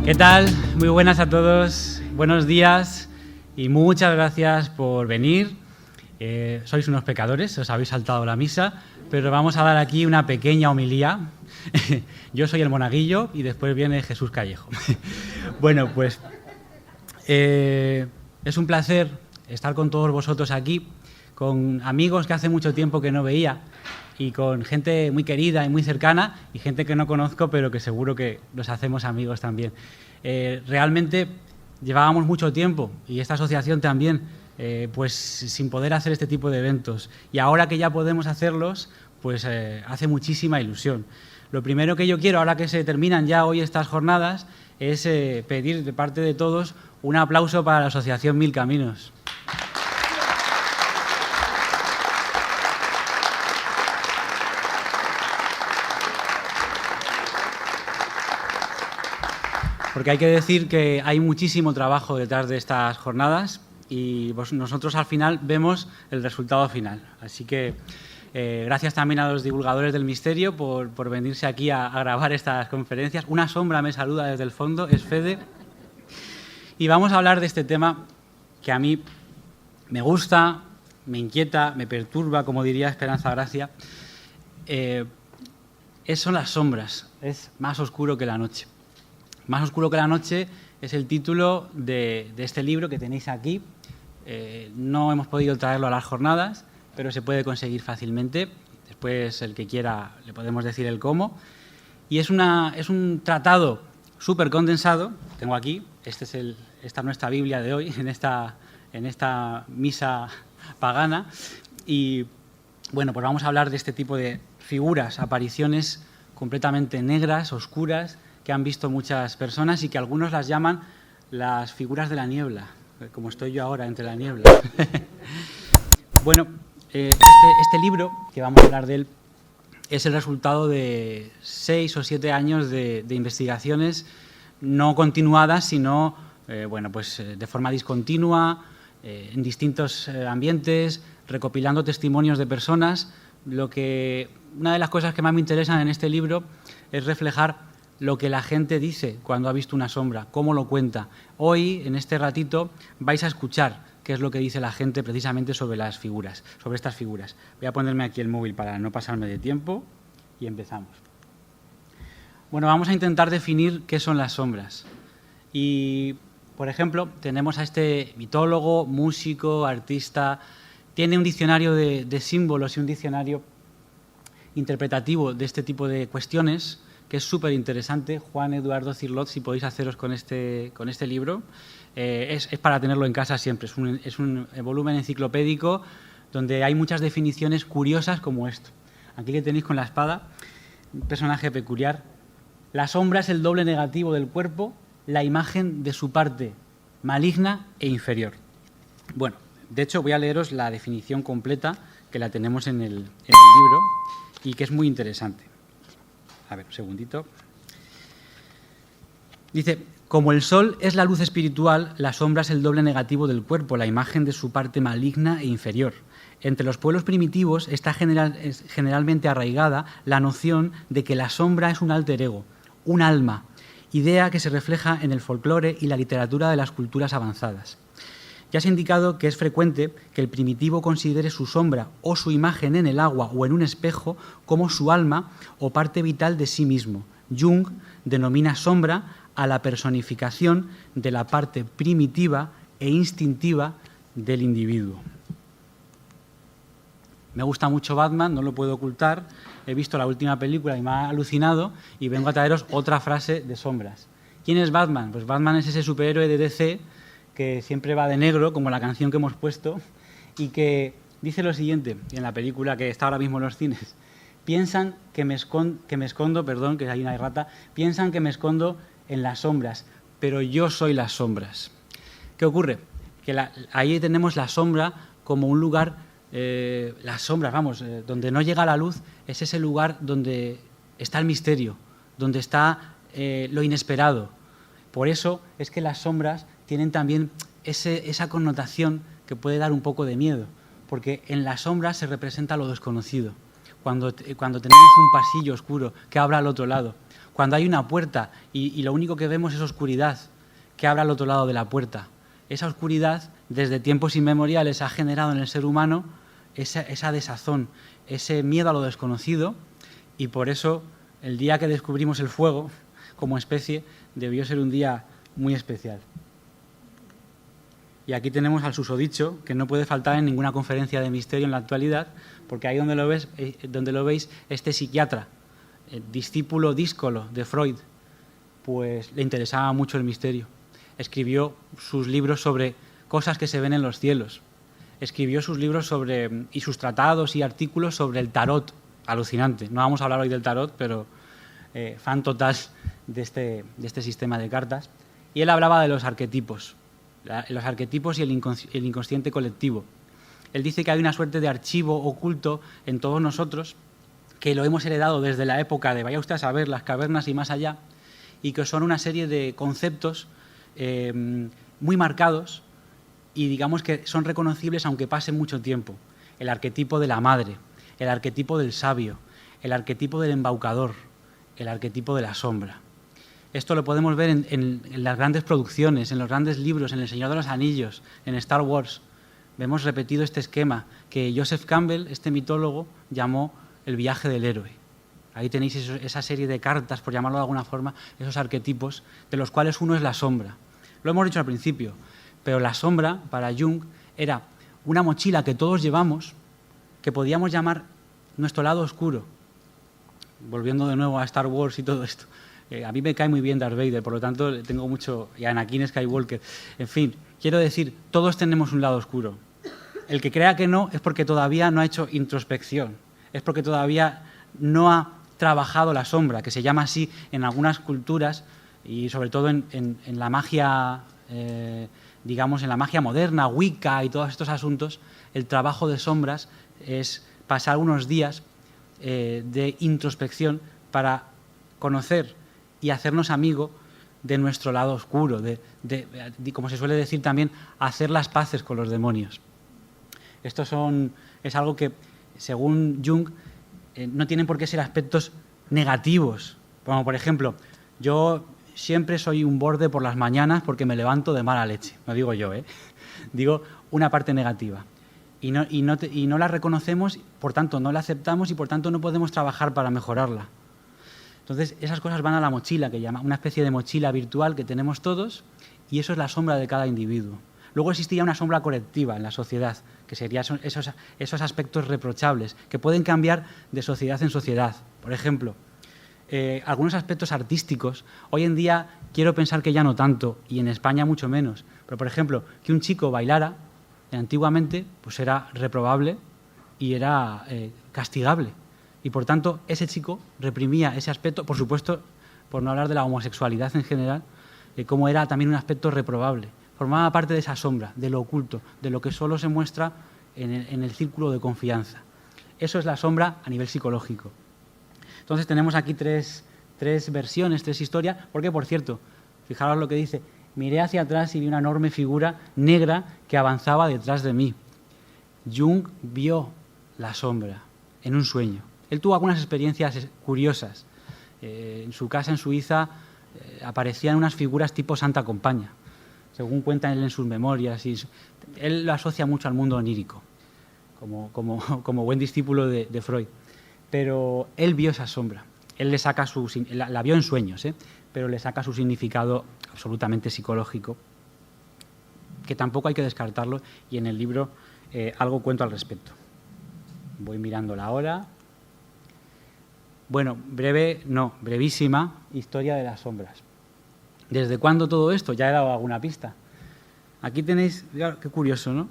¿Qué tal? Muy buenas a todos, buenos días y muchas gracias por venir. Sois unos pecadores, os habéis saltado la misa, pero vamos a dar aquí una pequeña homilía. Yo soy el monaguillo y después viene Jesús Callejo. Bueno, pues es un placer estar con todos vosotros aquí, con amigos que hace mucho tiempo que no veía y con gente muy querida y muy cercana y gente que no conozco, pero que seguro que nos hacemos amigos también. Realmente llevábamos mucho tiempo, y esta asociación también, pues sin poder hacer este tipo de eventos. Y ahora que ya podemos hacerlos, pues hace muchísima ilusión. Lo primero que yo quiero, ahora que se terminan ya hoy estas jornadas, es pedir de parte de todos un aplauso para la Asociación Mil Caminos. Porque hay que decir que hay muchísimo trabajo detrás de estas jornadas y nosotros al final vemos el resultado final. Así que gracias también a los divulgadores del misterio por venirse aquí a grabar estas conferencias. Una sombra me saluda desde el fondo, es Fede. Y vamos a hablar de este tema que a mí me gusta, me inquieta, me perturba, como diría Esperanza Gracia. Son las sombras, es más oscuro que la noche. Más oscuro que la noche es el título de este libro que tenéis aquí. No hemos podido traerlo a las jornadas, pero se puede conseguir fácilmente. Después, el que quiera, le podemos decir el cómo. Y es un tratado súper condensado. Tengo aquí, esta es nuestra Biblia de hoy, en esta misa pagana. Y bueno, pues vamos a hablar de este tipo de figuras, apariciones completamente negras, oscuras, que han visto muchas personas y que algunos las llaman las figuras de la niebla, como estoy yo ahora entre la niebla. Bueno, este libro, que vamos a hablar de él, es el resultado de 6 o 7 años de investigaciones no continuadas, sino de forma discontinua, en distintos ambientes, recopilando testimonios de personas. Una de las cosas que más me interesan en este libro es reflejar lo que la gente dice cuando ha visto una sombra, cómo lo cuenta. Hoy, en este ratito, vais a escuchar qué es lo que dice la gente precisamente sobre las figuras, sobre estas figuras. Voy a ponerme aquí el móvil para no pasarme de tiempo y empezamos. Bueno, vamos a intentar definir qué son las sombras. Y, por ejemplo, tenemos a este mitólogo, músico, artista. Tiene un diccionario de símbolos y un diccionario interpretativo de este tipo de cuestiones, que es súper interesante. Juan Eduardo Cirlot, si podéis haceros con este libro, es para tenerlo en casa siempre. Es un volumen enciclopédico donde hay muchas definiciones curiosas como esto. Aquí le tenéis con la espada, un personaje peculiar. La sombra es el doble negativo del cuerpo, la imagen de su parte maligna e inferior. Bueno, de hecho voy a leeros la definición completa, que la tenemos en el libro y que es muy interesante. A ver, un segundito. Dice, como el sol es la luz espiritual, la sombra es el doble negativo del cuerpo, la imagen de su parte maligna e inferior. Entre los pueblos primitivos está generalmente arraigada la noción de que la sombra es un alter ego, un alma, idea que se refleja en el folclore y la literatura de las culturas avanzadas. Ya se ha indicado que es frecuente que el primitivo considere su sombra o su imagen en el agua o en un espejo como su alma o parte vital de sí mismo. Jung denomina sombra a la personificación de la parte primitiva e instintiva del individuo. Me gusta mucho Batman, no lo puedo ocultar. He visto la última película y me ha alucinado y vengo a traeros otra frase de sombras. ¿Quién es Batman? Pues Batman es ese superhéroe de DC que siempre va de negro, como la canción que hemos puesto, y que dice lo siguiente, en la película que está ahora mismo en los cines. Piensan que me escondo, perdón, que ahí no hay rata, piensan que me escondo en las sombras, pero yo soy las sombras. ¿Qué ocurre? Que ahí tenemos la sombra como un lugar, las sombras, donde no llega la luz, es ese lugar donde está el misterio, donde está lo inesperado. Por eso es que las sombras tienen también esa connotación que puede dar un poco de miedo, porque en las sombras se representa lo desconocido. Cuando tenemos un pasillo oscuro que abra al otro lado, Cuando hay una puerta y lo único que vemos es oscuridad que abre al otro lado de la puerta. Esa oscuridad, desde tiempos inmemoriales, ha generado en el ser humano esa desazón, ese miedo a lo desconocido, y por eso el día que descubrimos el fuego como especie debió ser un día muy especial. Y aquí tenemos al susodicho, que no puede faltar en ninguna conferencia de misterio en la actualidad, porque ahí donde lo veis, este psiquiatra, discípulo díscolo de Freud, pues le interesaba mucho el misterio. Escribió sus libros sobre cosas que se ven en los cielos. Escribió sus libros y sus tratados y artículos sobre el tarot. Alucinante. No vamos a hablar hoy del tarot, pero fan total de este sistema de cartas. Y él hablaba de los arquetipos y el inconsciente colectivo. Él dice que hay una suerte de archivo oculto en todos nosotros, que lo hemos heredado desde la época de, vaya usted a saber, las cavernas y más allá, y que son una serie de conceptos muy marcados y digamos que son reconocibles aunque pase mucho tiempo. El arquetipo de la madre, el arquetipo del sabio, el arquetipo del embaucador, el arquetipo de la sombra. Esto lo podemos ver en las grandes producciones, en los grandes libros, en El Señor de los Anillos, en Star Wars. Vemos repetido este esquema que Joseph Campbell, este mitólogo, llamó el viaje del héroe. Ahí tenéis esa serie de cartas, por llamarlo de alguna forma, esos arquetipos, de los cuales uno es la sombra. Lo hemos dicho al principio, pero la sombra, para Jung, era una mochila que todos llevamos, que podíamos llamar nuestro lado oscuro. Volviendo de nuevo a Star Wars y todo esto. A mí me cae muy bien Darth Vader, por lo tanto tengo mucho... Y a Anakin Skywalker. En fin, quiero decir, todos tenemos un lado oscuro. El que crea que no es porque todavía no ha hecho introspección. Es porque todavía no ha trabajado la sombra, que se llama así en algunas culturas y sobre todo en la magia, digamos, en la magia moderna, Wicca y todos estos asuntos. El trabajo de sombras es pasar unos días de introspección para conocer y hacernos amigo de nuestro lado oscuro, como se suele decir también, hacer las paces con los demonios. Esto es algo que, según Jung, no tienen por qué ser aspectos negativos. Como por ejemplo, yo siempre soy un borde por las mañanas porque me levanto de mala leche. No digo yo, digo una parte negativa. Y no la reconocemos, por tanto no la aceptamos y por tanto no podemos trabajar para mejorarla. Entonces esas cosas van a la mochila, que llama una especie de mochila virtual que tenemos todos, y eso es la sombra de cada individuo. Luego existiría una sombra colectiva en la sociedad, que serían esos aspectos reprochables, que pueden cambiar de sociedad en sociedad. Por ejemplo, algunos aspectos artísticos, hoy en día quiero pensar que ya no tanto, y en España mucho menos, pero por ejemplo, que un chico bailara, antiguamente pues era reprobable y era castigable. Y por tanto, ese chico reprimía ese aspecto, por supuesto, por no hablar de la homosexualidad en general, como era también un aspecto reprobable. Formaba parte de esa sombra, de lo oculto, de lo que solo se muestra en el círculo de confianza. Eso es la sombra a nivel psicológico. Entonces tenemos aquí tres versiones, tres historias, porque, por cierto, fijaros lo que dice: miré hacia atrás y vi una enorme figura negra que avanzaba detrás de mí. Jung vio la sombra en un sueño. Él tuvo algunas experiencias curiosas. En su casa en Suiza aparecían unas figuras tipo Santa Compaña, según cuenta él en sus memorias. Y él lo asocia mucho al mundo onírico, como buen discípulo de Freud. Pero él vio esa sombra. Él la vio en sueños, pero le saca su significado absolutamente psicológico, que tampoco hay que descartarlo, y en el libro algo cuento al respecto. Voy mirando la hora. Bueno, brevísima historia de las sombras. ¿Desde cuándo todo esto? Ya he dado alguna pista. Aquí tenéis, qué curioso, ¿no?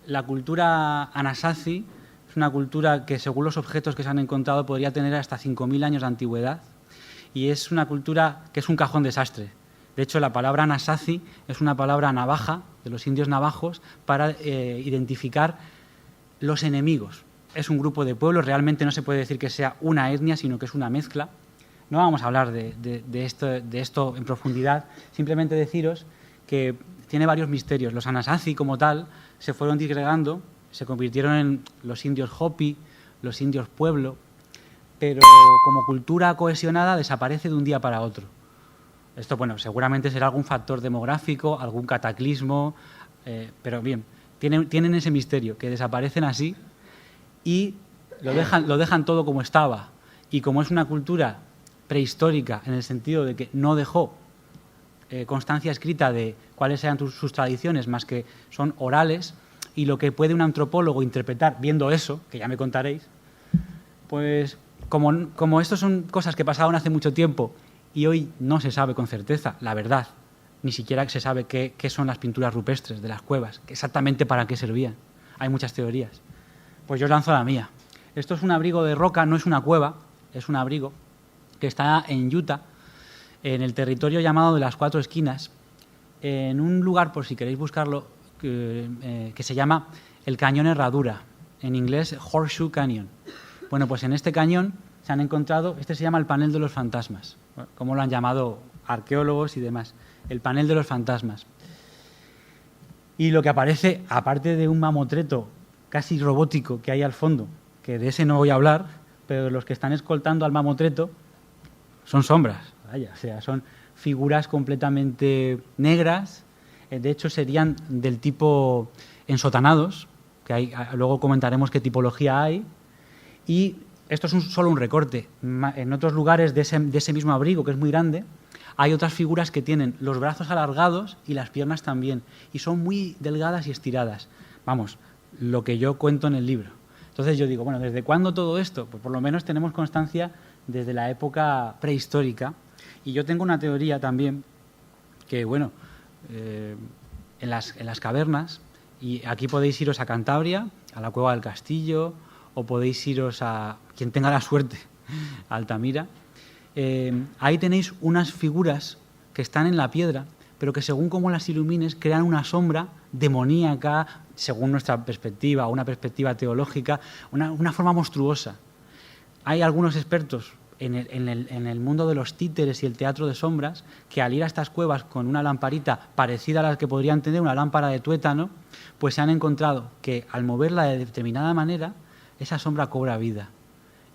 La cultura Anasazi es una cultura que, según los objetos que se han encontrado, podría tener hasta 5.000 años de antigüedad, y es una cultura que es un cajón desastre. De hecho, la palabra Anasazi es una palabra navaja de los indios navajos para identificar los enemigos. Es un grupo de pueblos, realmente no se puede decir que sea una etnia, sino que es una mezcla. No vamos a hablar de esto en profundidad, simplemente deciros que tiene varios misterios. Los Anasazi, como tal, se fueron disgregando, se convirtieron en los indios Hopi, los indios Pueblo, pero como cultura cohesionada desaparece de un día para otro. Esto, bueno, seguramente será algún factor demográfico, algún cataclismo, pero bien, tienen ese misterio, que desaparecen así y lo dejan todo como estaba. Y como es una cultura prehistórica, en el sentido de que no dejó constancia escrita de cuáles eran sus tradiciones, más que son orales, y lo que puede un antropólogo interpretar viendo eso, que ya me contaréis, pues como estos son cosas que pasaron hace mucho tiempo y hoy no se sabe con certeza, la verdad, ni siquiera se sabe qué son las pinturas rupestres de las cuevas, exactamente para qué servían. Hay muchas teorías. Pues yo os lanzo la mía. Esto es un abrigo de roca, no es una cueva, es un abrigo que está en Utah, en el territorio llamado de las Cuatro Esquinas, en un lugar, por si queréis buscarlo, que se llama el Cañón Herradura, en inglés Horseshoe Canyon. Bueno, pues en este cañón se han encontrado, este se llama el panel de los fantasmas, como lo han llamado arqueólogos y demás, el panel de los fantasmas. Y lo que aparece, aparte de un mamotreto casi robótico que hay al fondo, que de ese no voy a hablar, pero los que están escoltando al mamotreto son sombras, vaya, o sea, son figuras completamente negras, de hecho serían del tipo ensotanados, que hay, luego comentaremos qué tipología hay, y esto es solo un recorte. En otros lugares de ese mismo abrigo, que es muy grande, hay otras figuras que tienen los brazos alargados y las piernas también, y son muy delgadas y estiradas. Vamos, lo que yo cuento en el libro. Entonces yo digo, bueno, ¿desde cuándo todo esto? Pues por lo menos tenemos constancia desde la época prehistórica. Y yo tengo una teoría también que, bueno, en las cavernas, y aquí podéis iros a Cantabria, a la Cueva del Castillo, o podéis iros a, quien tenga la suerte, a Altamira. Ahí tenéis unas figuras que están en la piedra, pero que según cómo las ilumines crean una sombra demoníaca, según nuestra perspectiva, o una perspectiva teológica, una forma monstruosa. Hay algunos expertos en el mundo de los títeres y el teatro de sombras que al ir a estas cuevas con una lamparita parecida a la que podrían tener una lámpara de tuétano, pues se han encontrado que al moverla de determinada manera, esa sombra cobra vida.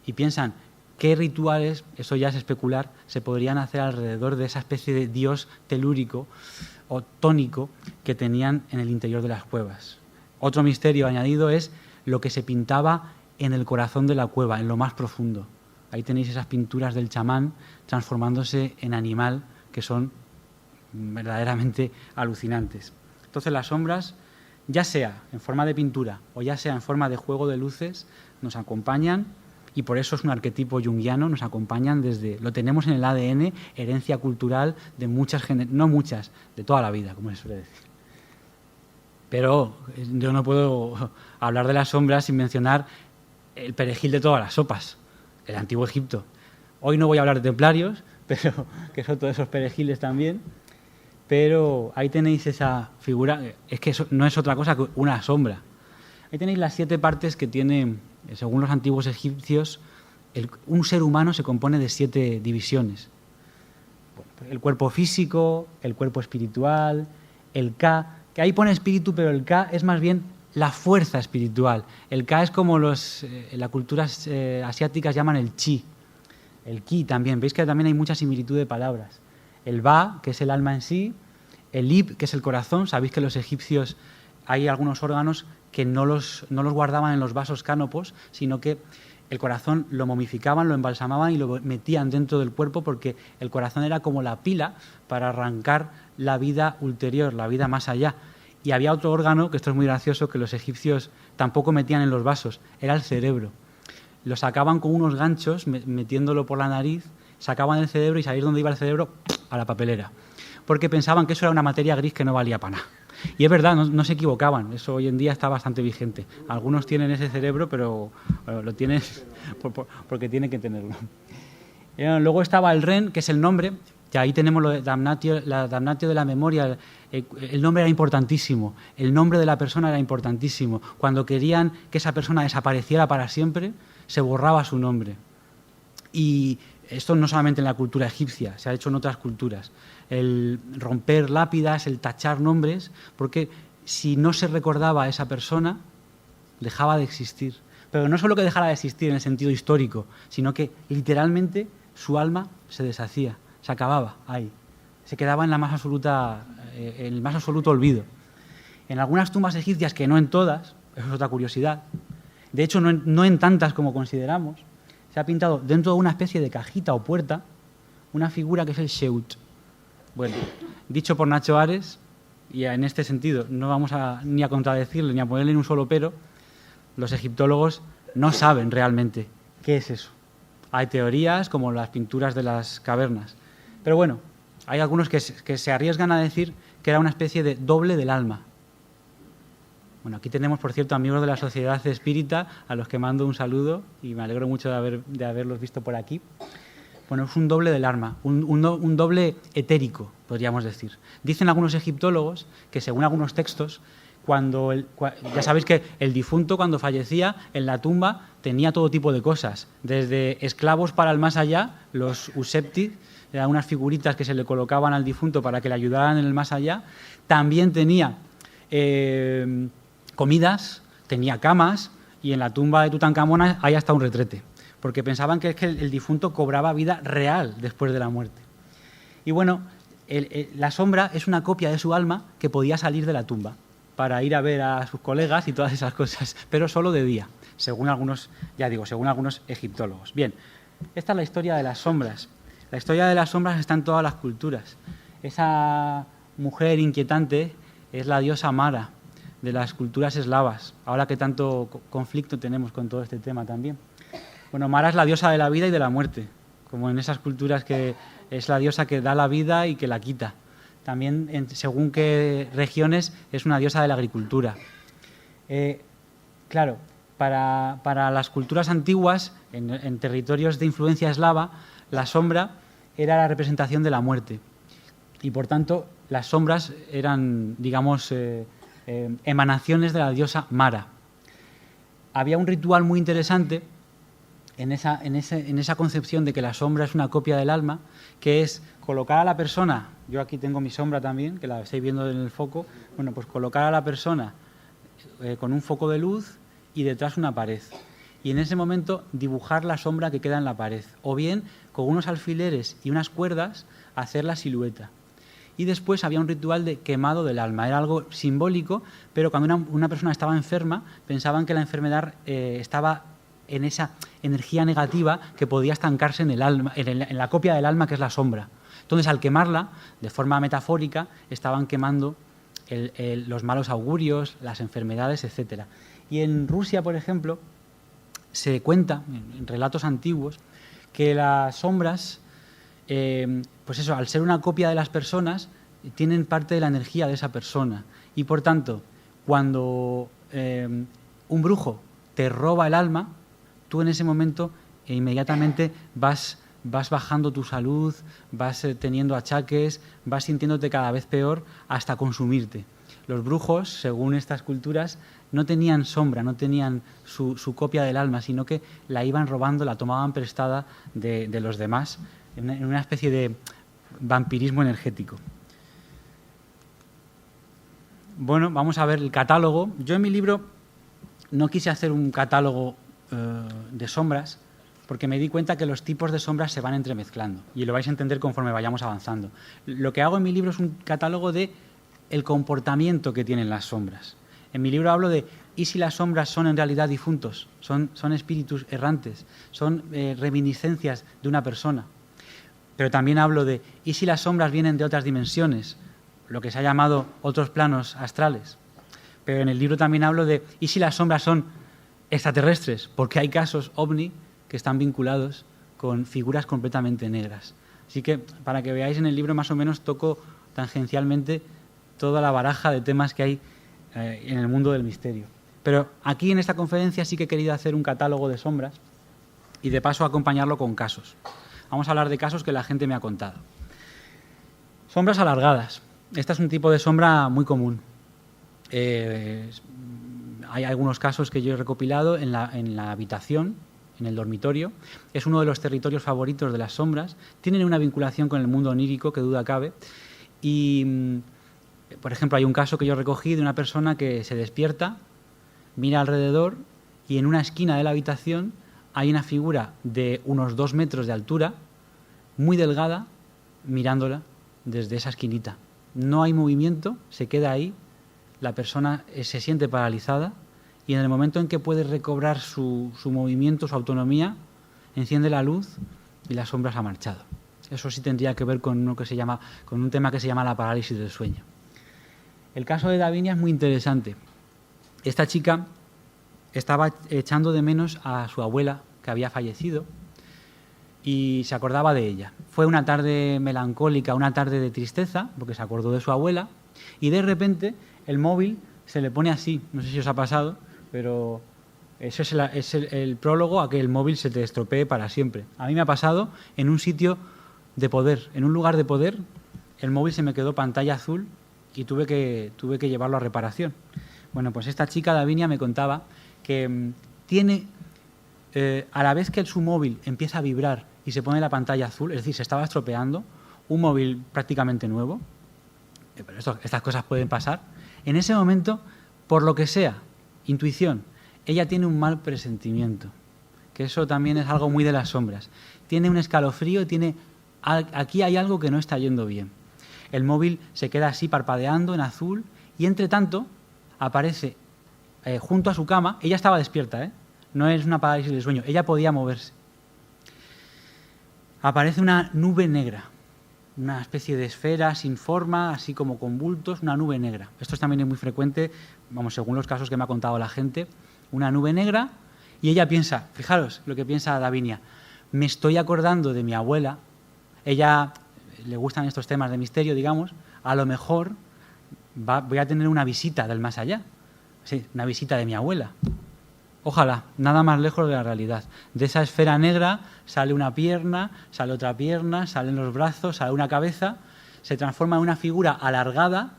Y piensan, ¿qué rituales, eso ya es especular, se podrían hacer alrededor de esa especie de dios telúrico o tónico que tenían en el interior de las cuevas? Otro misterio añadido es lo que se pintaba en el corazón de la cueva, en lo más profundo. Ahí tenéis esas pinturas del chamán transformándose en animal que son verdaderamente alucinantes. Entonces las sombras, ya sea en forma de pintura o ya sea en forma de juego de luces, nos acompañan, y por eso es un arquetipo junguiano, nos acompañan desde, lo tenemos en el ADN, herencia cultural de muchas generaciones, no muchas, de toda la vida, como se suele decir. Pero yo no puedo hablar de las sombras sin mencionar el perejil de todas las sopas, el antiguo Egipto. Hoy no voy a hablar de templarios, pero que son todos esos perejiles también. Pero ahí tenéis esa figura, es que eso no es otra cosa que una sombra. Ahí tenéis las 7 partes que tiene, según los antiguos egipcios, un ser humano se compone de 7 divisiones. El cuerpo físico, el cuerpo espiritual, el Ka, que ahí pone espíritu, pero el Ka es más bien la fuerza espiritual. El Ka es como las culturas asiáticas llaman el Chi. El Ki también, veis que también hay mucha similitud de palabras. El Ba, que es el alma en sí, el Ib, que es el corazón. Sabéis que los egipcios hay algunos órganos que no los guardaban en los vasos cánopos, sino que el corazón lo momificaban, lo embalsamaban y lo metían dentro del cuerpo, porque el corazón era como la pila para arrancar la vida ulterior, la vida más allá. Y había otro órgano, que esto es muy gracioso, que los egipcios tampoco metían en los vasos, era el cerebro. Lo sacaban con unos ganchos, metiéndolo por la nariz, sacaban el cerebro y sabéis dónde iba el cerebro, a la papelera. Porque pensaban que eso era una materia gris que no valía para nada. Y es verdad, no se equivocaban, eso hoy en día está bastante vigente. Algunos tienen ese cerebro, pero lo tienen porque tienen que tenerlo. Luego estaba el Ren, que es el nombre, que ahí tenemos lo de damnatio de la memoria. El nombre era importantísimo, el nombre de la persona era importantísimo. Cuando querían que esa persona desapareciera para siempre, se borraba su nombre. Y esto no solamente en la cultura egipcia, se ha hecho en otras culturas. El romper lápidas, el tachar nombres, porque si no se recordaba a esa persona, dejaba de existir. Pero no solo que dejara de existir en el sentido histórico, sino que literalmente su alma se deshacía, se acababa ahí. Se quedaba en la más absoluta, en el más absoluto olvido. En algunas tumbas egipcias, que no en todas, eso es otra curiosidad, de hecho no en tantas como consideramos, se ha pintado dentro de una especie de cajita o puerta una figura que es el Sheut. Bueno, dicho por Nacho Ares, y en este sentido no vamos ni a contradecirle ni a ponerle ni un solo pero, los egiptólogos no saben realmente qué es eso. Hay teorías como las pinturas de las cavernas, pero bueno, hay algunos que se arriesgan a decir que era una especie de doble del alma. Bueno, aquí tenemos, por cierto, amigos de la Sociedad Espírita, a los que mando un saludo y me alegro mucho de haberlos visto por aquí. Bueno, es un doble del alma, un doble etérico, podríamos decir. Dicen algunos egiptólogos que, según algunos textos, ya sabéis que el difunto, cuando fallecía, en la tumba tenía todo tipo de cosas, desde esclavos para el más allá, los usepti, eran unas figuritas que se le colocaban al difunto para que le ayudaran en el más allá. También tenía comidas, tenía camas, y en la tumba de Tutankamón hay hasta un retrete, porque pensaban que el difunto cobraba vida real después de la muerte. Y bueno, la sombra es una copia de su alma que podía salir de la tumba para ir a ver a sus colegas y todas esas cosas, pero solo de día, según algunos egiptólogos. Bien, esta es la historia de las sombras. La historia de las sombras está en todas las culturas. Esa mujer inquietante es la diosa Mara de las culturas eslavas, ahora que tanto conflicto tenemos con todo este tema también. Bueno, Mara es la diosa de la vida y de la muerte, como en esas culturas que es la diosa que da la vida y que la quita. También, según qué regiones, es una diosa de la agricultura. Claro, para las culturas antiguas, en territorios de influencia eslava, la sombra era la representación de la muerte. Y, por tanto, las sombras eran, digamos, emanaciones de la diosa Mara. Había un ritual muy interesante en esa concepción de que la sombra es una copia del alma, que es colocar a la persona, yo aquí tengo mi sombra también, que la estáis viendo en el foco, bueno, pues colocar a la persona con un foco de luz y detrás una pared. Y en ese momento dibujar la sombra que queda en la pared. O bien, con unos alfileres y unas cuerdas, hacer la silueta. Y después había un ritual de quemado del alma. Era algo simbólico, pero cuando una persona estaba enferma, pensaban que la enfermedad estaba en esa energía negativa que podía estancarse en el alma, en la copia del alma que es la sombra. Entonces, al quemarla, de forma metafórica, estaban quemando los malos augurios, las enfermedades, etc. Y en Rusia, por ejemplo, se cuenta, en relatos antiguos, que las sombras, pues eso, al ser una copia de las personas, tienen parte de la energía de esa persona. Y, por tanto, cuando un brujo te roba el alma, tú en ese momento inmediatamente vas bajando tu salud, vas teniendo achaques, vas sintiéndote cada vez peor hasta consumirte. Los brujos, según estas culturas, no tenían sombra, no tenían su copia del alma, sino que la iban robando, la tomaban prestada de los demás, en una especie de vampirismo energético. Bueno, vamos a ver el catálogo. Yo en mi libro no quise hacer un catálogo de sombras, porque me di cuenta que los tipos de sombras se van entremezclando y lo vais a entender conforme vayamos avanzando. Lo que hago en mi libro es un catálogo de el comportamiento que tienen las sombras. En mi libro hablo de ¿y si las sombras son en realidad difuntos? Son espíritus errantes, son reminiscencias de una persona. Pero también hablo de ¿y si las sombras vienen de otras dimensiones? Lo que se ha llamado otros planos astrales. Pero en el libro también hablo de ¿y si las sombras son extraterrestres? Porque hay casos ovni que están vinculados con figuras completamente negras. Así que, para que veáis, en el libro más o menos toco tangencialmente toda la baraja de temas que hay en el mundo del misterio. Pero aquí en esta conferencia sí que he querido hacer un catálogo de sombras y de paso acompañarlo con casos. Vamos a hablar de casos que la gente me ha contado. Sombras alargadas. Esta es un tipo de sombra muy común. Hay algunos casos que yo he recopilado en la habitación, en el dormitorio. Es uno de los territorios favoritos de las sombras. Tienen una vinculación con el mundo onírico, que duda cabe. Y, por ejemplo, hay un caso que yo recogí de una persona que se despierta, mira alrededor y en una esquina de la habitación hay una figura de unos 2 metros de altura, muy delgada, mirándola desde esa esquinita. No hay movimiento, se queda ahí, la persona se siente paralizada y en el momento en que puede recobrar su movimiento, su autonomía, enciende la luz y la sombra se ha marchado. Eso sí tendría que ver con un tema que se llama la parálisis del sueño. El caso de Davinia es muy interesante. Esta chica estaba echando de menos a su abuela, que había fallecido, y se acordaba de ella. Fue una tarde melancólica, una tarde de tristeza, porque se acordó de su abuela, y de repente el móvil se le pone así. No sé si os ha pasado, pero eso es el prólogo a que el móvil se te estropee para siempre. A mí me ha pasado en un sitio de poder, en un lugar de poder, el móvil se me quedó pantalla azul y tuve que llevarlo a reparación. Bueno, pues esta chica, Davinia, me contaba que tiene, a la vez que su móvil empieza a vibrar y se pone la pantalla azul, es decir, se estaba estropeando, un móvil prácticamente nuevo, pero estas cosas pueden pasar, en ese momento, por lo que sea, intuición, ella tiene un mal presentimiento, que eso también es algo muy de las sombras. Tiene un escalofrío, aquí hay algo que no está yendo bien. El móvil se queda así parpadeando en azul y entre tanto aparece junto a su cama. Ella estaba despierta, no es una parálisis del sueño, ella podía moverse. Aparece una nube negra, una especie de esfera sin forma, así como con bultos, una nube negra. Esto también es muy frecuente, según los casos que me ha contado la gente, una nube negra, y ella piensa, fijaros lo que piensa Davinia, me estoy acordando de mi abuela, ella le gustan estos temas de misterio, digamos, a lo mejor voy a tener una visita del más allá, sí, una visita de mi abuela. Ojalá, nada más lejos de la realidad. De esa esfera negra sale una pierna, sale otra pierna, salen los brazos, sale una cabeza, se transforma en una figura alargada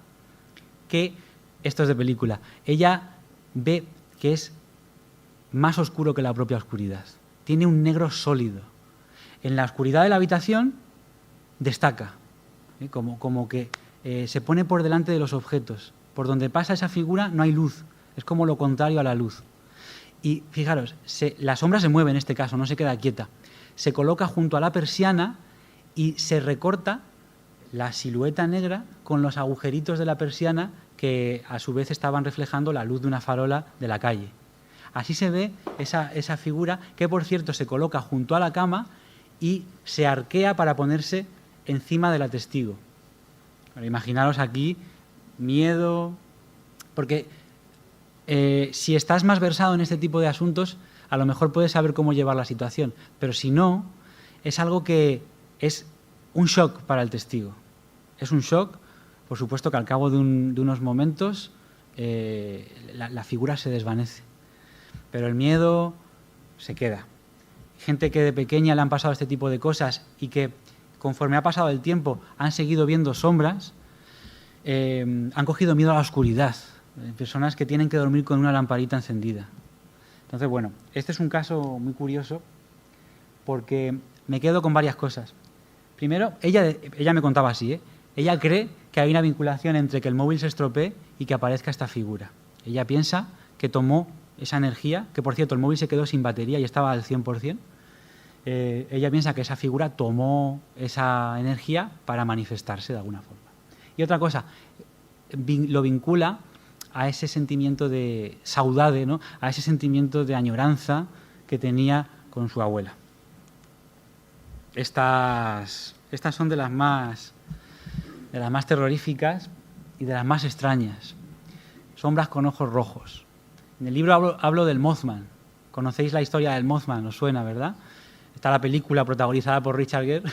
que, esto es de película, ella ve que es más oscuro que la propia oscuridad. Tiene un negro sólido. En la oscuridad de la habitación destaca, como que se pone por delante de los objetos. Por donde pasa esa figura no hay luz, es como lo contrario a la luz. Y fijaros, la sombra se mueve en este caso, no se queda quieta. Se coloca junto a la persiana y se recorta la silueta negra con los agujeritos de la persiana que a su vez estaban reflejando la luz de una farola de la calle. Así se ve esa figura que, por cierto, se coloca junto a la cama y se arquea para ponerse encima de la testigo. Pero imaginaros aquí miedo, porque si estás más versado en este tipo de asuntos, a lo mejor puedes saber cómo llevar la situación, pero si no, es algo que es un shock para el testigo. Es un shock, por supuesto que al cabo de unos momentos la figura se desvanece, pero el miedo se queda. Gente que de pequeña le han pasado este tipo de cosas y que conforme ha pasado el tiempo han seguido viendo sombras, han cogido miedo a la oscuridad. Personas que tienen que dormir con una lamparita encendida. Entonces, bueno, este es un caso muy curioso porque me quedo con varias cosas. Primero, ella me contaba así, ella cree que hay una vinculación entre que el móvil se estropee y que aparezca esta figura. Ella piensa que tomó esa energía, que por cierto el móvil se quedó sin batería y estaba al 100%. Ella piensa que esa figura tomó esa energía para manifestarse de alguna forma. Y otra cosa, lo vincula a ese sentimiento de saudade, ¿no? A ese sentimiento de añoranza que tenía con su abuela. Estas son de las más terroríficas y de las más extrañas. Sombras con ojos rojos. En el libro hablo del Mothman. ¿Conocéis la historia del Mothman? ¿Os suena, verdad? Está la película protagonizada por Richard Gere,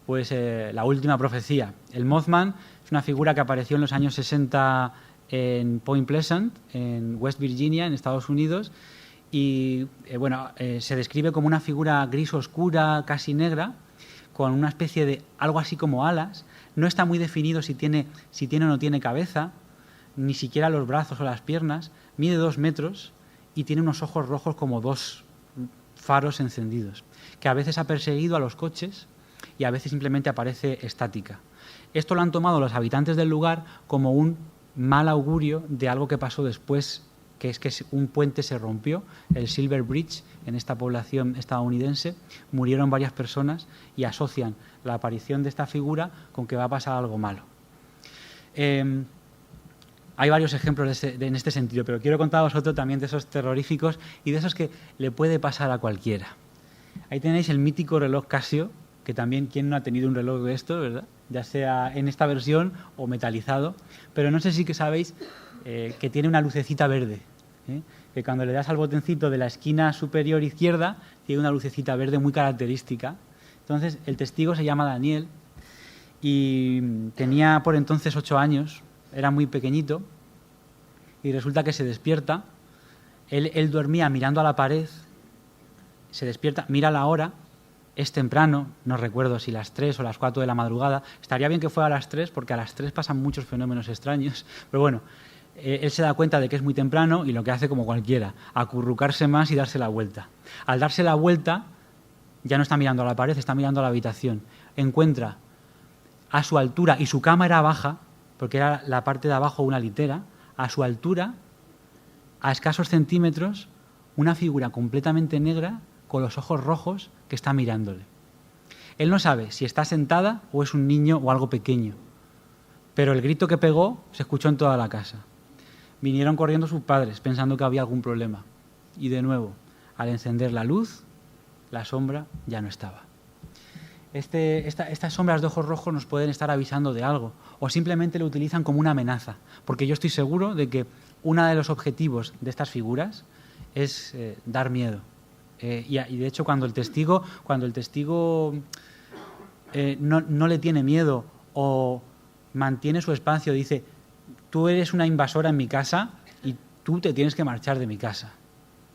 pues La última profecía. El Mothman es una figura que apareció en los años 60 en Point Pleasant, en West Virginia, en Estados Unidos, y se describe como una figura gris oscura, casi negra, con una especie de algo así como alas. No está muy definido si tiene o no tiene cabeza, ni siquiera los brazos o las piernas. Mide 2 metros y tiene unos ojos rojos como 2 faros encendidos, que a veces ha perseguido a los coches y a veces simplemente aparece estática. Esto lo han tomado los habitantes del lugar como un mal augurio de algo que pasó después que es que un puente se rompió, el Silver Bridge, en esta población estadounidense, murieron varias personas y asocian la aparición de esta figura con que va a pasar algo malo. Hay varios ejemplos en este sentido, pero quiero contaros otro también de esos terroríficos y de esos que le puede pasar a cualquiera. Ahí tenéis el mítico reloj Casio, que también, ¿quién no ha tenido un reloj de esto, verdad? Ya sea en esta versión o metalizado, pero no sé si que sabéis que tiene una lucecita verde, que cuando le das al botoncito de la esquina superior izquierda, tiene una lucecita verde muy característica. Entonces, el testigo se llama Daniel y tenía por entonces 8 años, era muy pequeñito, y resulta que se despierta. Él dormía mirando a la pared, se despierta, mira la hora, es temprano, no recuerdo si las 3 o las 4 de la madrugada, estaría bien que fuera a las 3 porque a las 3 pasan muchos fenómenos extraños, pero bueno, él se da cuenta de que es muy temprano y lo que hace como cualquiera, acurrucarse más y darse la vuelta. Al darse la vuelta, ya no está mirando a la pared, está mirando a la habitación. Encuentra a su altura, y su cama era baja, porque era la parte de abajo una litera, a su altura, a escasos centímetros, una figura completamente negra con los ojos rojos que está mirándole. Él no sabe si está sentada o es un niño o algo pequeño, pero el grito que pegó se escuchó en toda la casa. Vinieron corriendo sus padres pensando que había algún problema. Y de nuevo, al encender la luz, la sombra ya no estaba. Estas sombras de ojos rojos nos pueden estar avisando de algo o simplemente lo utilizan como una amenaza, porque yo estoy seguro de que uno de los objetivos de estas figuras es dar miedo. Y de hecho, cuando el testigo no le tiene miedo o mantiene su espacio, dice: tú eres una invasora en mi casa y tú te tienes que marchar de mi casa.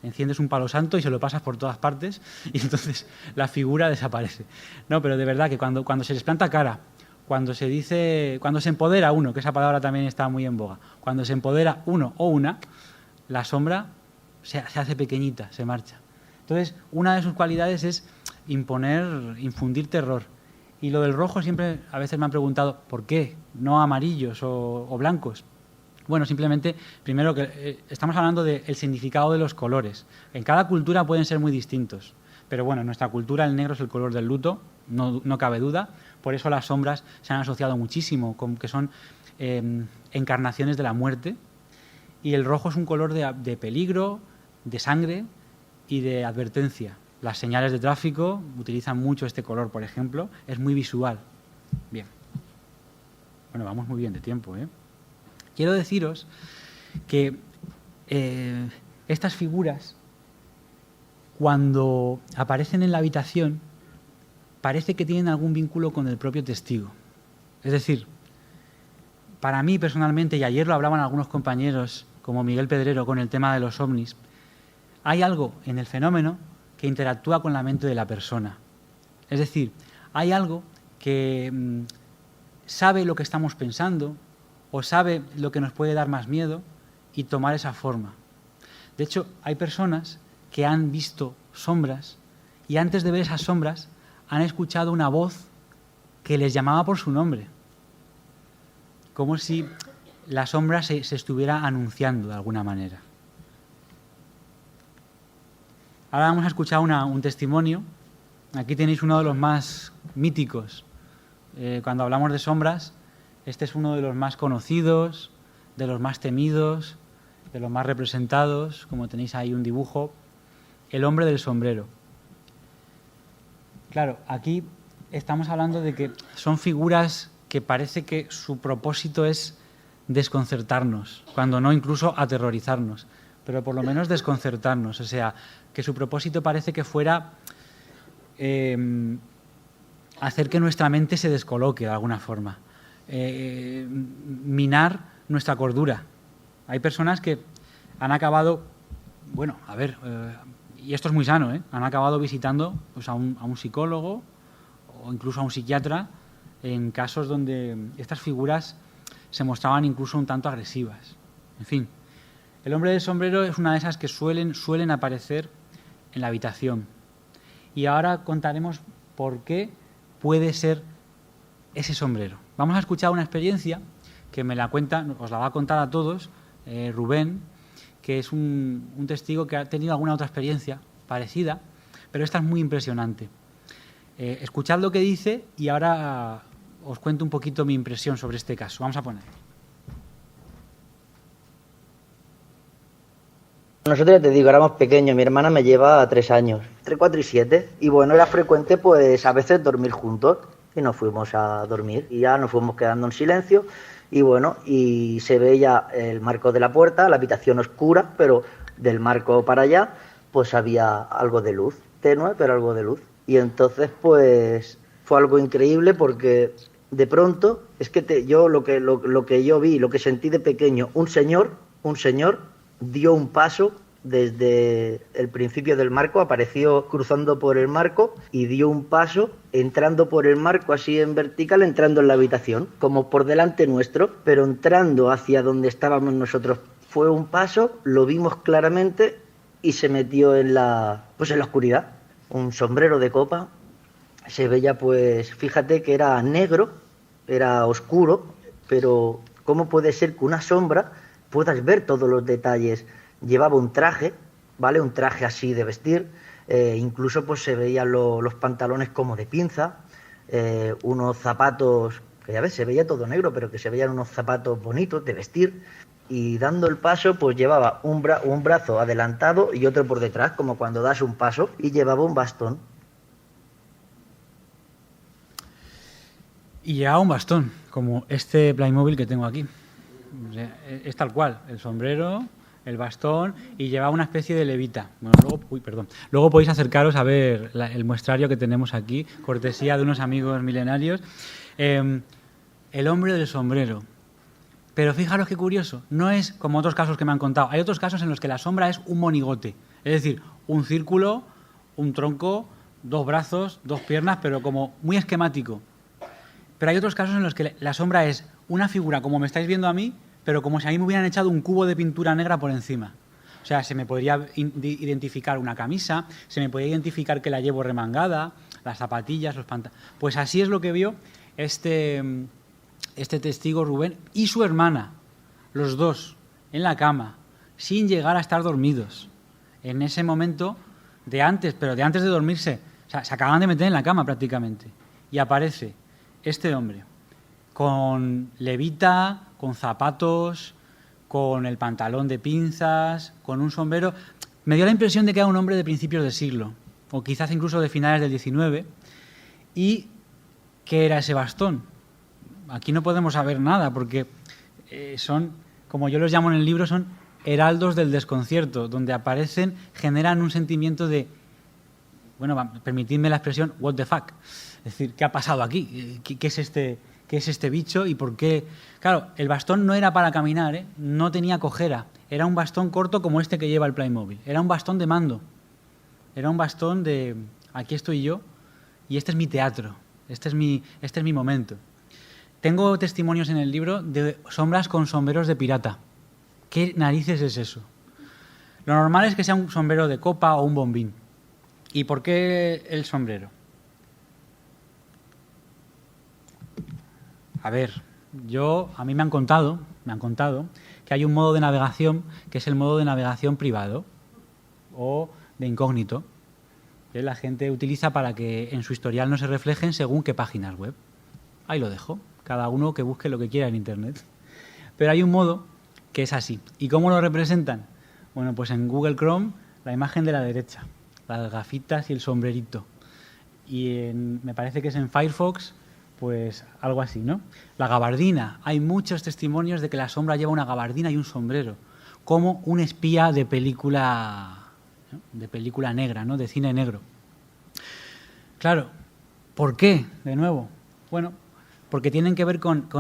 Enciendes un palo santo y se lo pasas por todas partes y entonces la figura desaparece. No, pero de verdad que cuando se les planta cara, cuando se empodera uno, que esa palabra también está muy en boga, cuando se empodera uno o una, la sombra se hace pequeñita, se marcha. Entonces, una de sus cualidades es infundir terror. Y lo del rojo siempre, a veces me han preguntado, ¿por qué? No amarillos o blancos. Bueno, simplemente, primero que estamos hablando del significado de los colores. En cada cultura pueden ser muy distintos, pero bueno, en nuestra cultura el negro es el color del luto, no cabe duda. Por eso las sombras se han asociado muchísimo, con que son encarnaciones de la muerte. Y el rojo es un color de peligro, de sangre y de advertencia. Las señales de tráfico utilizan mucho este color, por ejemplo. Es muy visual. Bien. Bueno, vamos muy bien de tiempo, ¿eh? Quiero deciros que estas figuras, cuando aparecen en la habitación, parece que tienen algún vínculo con el propio testigo. Es decir, para mí personalmente, y ayer lo hablaban algunos compañeros, como Miguel Pedrero, con el tema de los ovnis, hay algo en el fenómeno que interactúa con la mente de la persona. Es decir, hay algo que sabe lo que estamos pensando o sabe lo que nos puede dar más miedo y tomar esa forma. De hecho, hay personas que han visto sombras y antes de ver esas sombras han escuchado una voz que les llamaba por su nombre, como si la sombra se estuviera anunciando de alguna manera. Ahora vamos a escuchar un testimonio. Aquí tenéis uno de los más míticos. Cuando hablamos de sombras, este es uno de los más conocidos, de los más temidos, de los más representados, como tenéis ahí un dibujo, el hombre del sombrero. Claro, aquí estamos hablando de que son figuras que parece que su propósito es desconcertarnos, cuando no incluso aterrorizarnos, pero por lo menos desconcertarnos. O sea, que su propósito parece que fuera hacer que nuestra mente se descoloque de alguna forma, minar nuestra cordura. Hay personas que han acabado, bueno, a ver, y esto es muy sano, han acabado visitando pues, a un psicólogo o incluso a un psiquiatra en casos donde estas figuras se mostraban incluso un tanto agresivas. En fin, el hombre del sombrero es una de esas que suelen aparecer en la habitación. Y ahora contaremos por qué puede ser ese sombrero. Vamos a escuchar una experiencia que me la cuenta, os la va a contar a todos, Rubén, que es un testigo que ha tenido alguna otra experiencia parecida, pero esta es muy impresionante. Escuchad lo que dice y ahora os cuento un poquito mi impresión sobre este caso. Vamos a poner. Nosotros, ya te digo, éramos pequeños, mi hermana me lleva 3 años, entre 4 y 7, y bueno, era frecuente pues a veces dormir juntos, y nos fuimos a dormir, y ya nos fuimos quedando en silencio, y bueno, y se veía el marco de la puerta, la habitación oscura, pero del marco para allá, pues había algo de luz, tenue, pero algo de luz, y entonces pues fue algo increíble porque de pronto, es que yo lo que yo vi, lo que sentí de pequeño, un señor dio un paso desde el principio del marco, apareció cruzando por el marco y dio un paso entrando por el marco así en vertical, entrando en la habitación, como por delante nuestro, pero entrando hacia donde estábamos nosotros. Fue un paso, lo vimos claramente y se metió en la oscuridad. Un sombrero de copa, se veía pues, fíjate que era negro, era oscuro, pero ¿cómo puede ser que una sombra puedas ver todos los detalles? Llevaba un traje, ¿vale? Un traje así de vestir, incluso pues se veían los pantalones como de pinza, unos zapatos, que ya ves, se veía todo negro, pero que se veían unos zapatos bonitos de vestir, y dando el paso pues llevaba un brazo adelantado y otro por detrás, como cuando das un paso, y llevaba un bastón. Y llevaba un bastón, como este Playmobil que tengo aquí. O sea, es tal cual, el sombrero, el bastón, y llevaba una especie de levita. Bueno, luego podéis acercaros a ver el muestrario que tenemos aquí, cortesía de unos amigos milenarios. El hombre del sombrero. Pero fijaros qué curioso, no es como otros casos que me han contado. Hay otros casos en los que la sombra es un monigote, es decir, un círculo, un tronco, 2 brazos, 2 piernas, pero como muy esquemático. Pero hay otros casos en los que la sombra es una figura, como me estáis viendo a mí, pero como si a mí me hubieran echado un cubo de pintura negra por encima. O sea, se me podría identificar una camisa, se me podría identificar que la llevo remangada, las zapatillas, los pantalones. Pues así es lo que vio este testigo Rubén y su hermana, los dos, en la cama, sin llegar a estar dormidos. En ese momento de antes, pero de antes de dormirse, o sea, se acaban de meter en la cama prácticamente. Y aparece este hombre con levita, con zapatos, con el pantalón de pinzas, con un sombrero. Me dio la impresión de que era un hombre de principios del siglo, o quizás incluso de finales del XIX. ¿Y qué era ese bastón? Aquí no podemos saber nada, porque son, como yo los llamo en el libro, son heraldos del desconcierto, donde aparecen, generan un sentimiento de, bueno, permitidme la expresión, what the fuck. Es decir, ¿qué ha pasado aquí? ¿Qué es este bicho y por qué? Claro, el bastón no era para caminar, ¿eh? No tenía cojera. Era un bastón corto como este que lleva el Playmobil. Era un bastón de mando. Era un bastón de, aquí estoy yo y este es mi teatro. Este es mi momento. Tengo testimonios en el libro de sombras con sombreros de pirata. ¿Qué narices es eso? Lo normal es que sea un sombrero de copa o un bombín. ¿Y por qué el sombrero? A ver, a mí me han contado que hay un modo de navegación que es el modo de navegación privado o de incógnito, que la gente utiliza para que en su historial no se reflejen según qué páginas web. Ahí lo dejo. Cada uno que busque lo que quiera en Internet. Pero hay un modo que es así. ¿Y cómo lo representan? Bueno, pues en Google Chrome, la imagen de la derecha, las gafitas y el sombrerito. Y me parece que es en Firefox, pues algo así, ¿no? La gabardina. Hay muchos testimonios de que la sombra lleva una gabardina y un sombrero, como un espía de película negra, ¿no? De cine negro. Claro, ¿por qué? De nuevo, bueno, porque tienen que ver con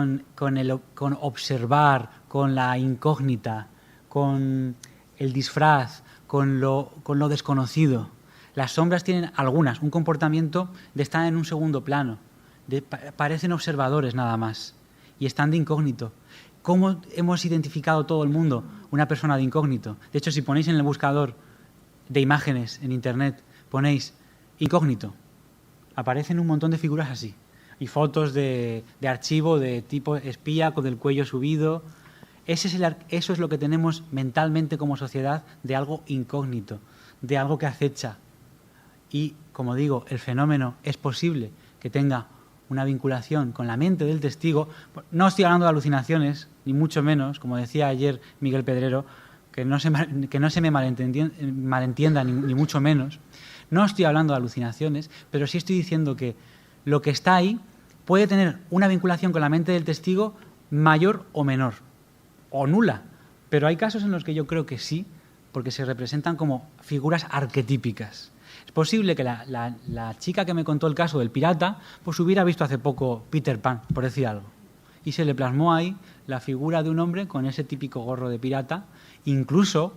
observar, con la incógnita, con el disfraz, con lo desconocido. Las sombras tienen algunas un comportamiento de estar en un segundo plano, parecen observadores nada más y están de incógnito. ¿Cómo hemos identificado todo el mundo una persona de incógnito? De hecho, si ponéis en el buscador de imágenes en Internet, ponéis incógnito, aparecen un montón de figuras así. Y fotos de archivo de tipo espía con el cuello subido. Eso es lo que tenemos mentalmente como sociedad de algo incógnito, de algo que acecha. Y, como digo, el fenómeno es posible que tenga una vinculación con la mente del testigo. No estoy hablando de alucinaciones, ni mucho menos, como decía ayer Miguel Pedrero, que no se me malentienda, ni mucho menos. No estoy hablando de alucinaciones, pero sí estoy diciendo que lo que está ahí puede tener una vinculación con la mente del testigo mayor o menor, o nula. Pero hay casos en los que yo creo que sí, porque se representan como figuras arquetípicas. Es posible que la chica que me contó el caso del pirata pues hubiera visto hace poco Peter Pan, por decir algo. Y se le plasmó ahí la figura de un hombre con ese típico gorro de pirata. Incluso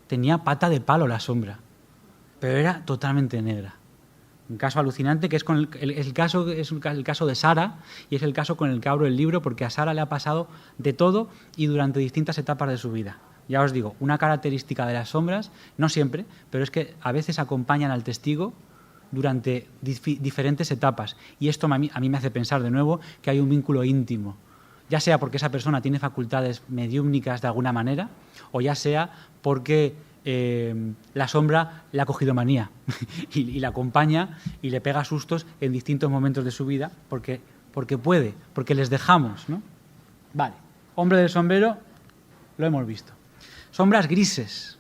tenía pata de palo la sombra, pero era totalmente negra. Un caso alucinante que es el caso de Sara, y es el caso con el que abro el libro, porque a Sara le ha pasado de todo y durante distintas etapas de su vida. Ya os digo, una característica de las sombras, no siempre, pero es que a veces acompañan al testigo durante diferentes etapas. Y esto a mí me hace pensar de nuevo que hay un vínculo íntimo, ya sea porque esa persona tiene facultades mediúmnicas de alguna manera, o ya sea porque la sombra le ha cogido manía y la acompaña y le pega sustos en distintos momentos de su vida, porque puede, porque les dejamos, ¿no? Vale, hombre del sombrero, lo hemos visto. Sombras grises.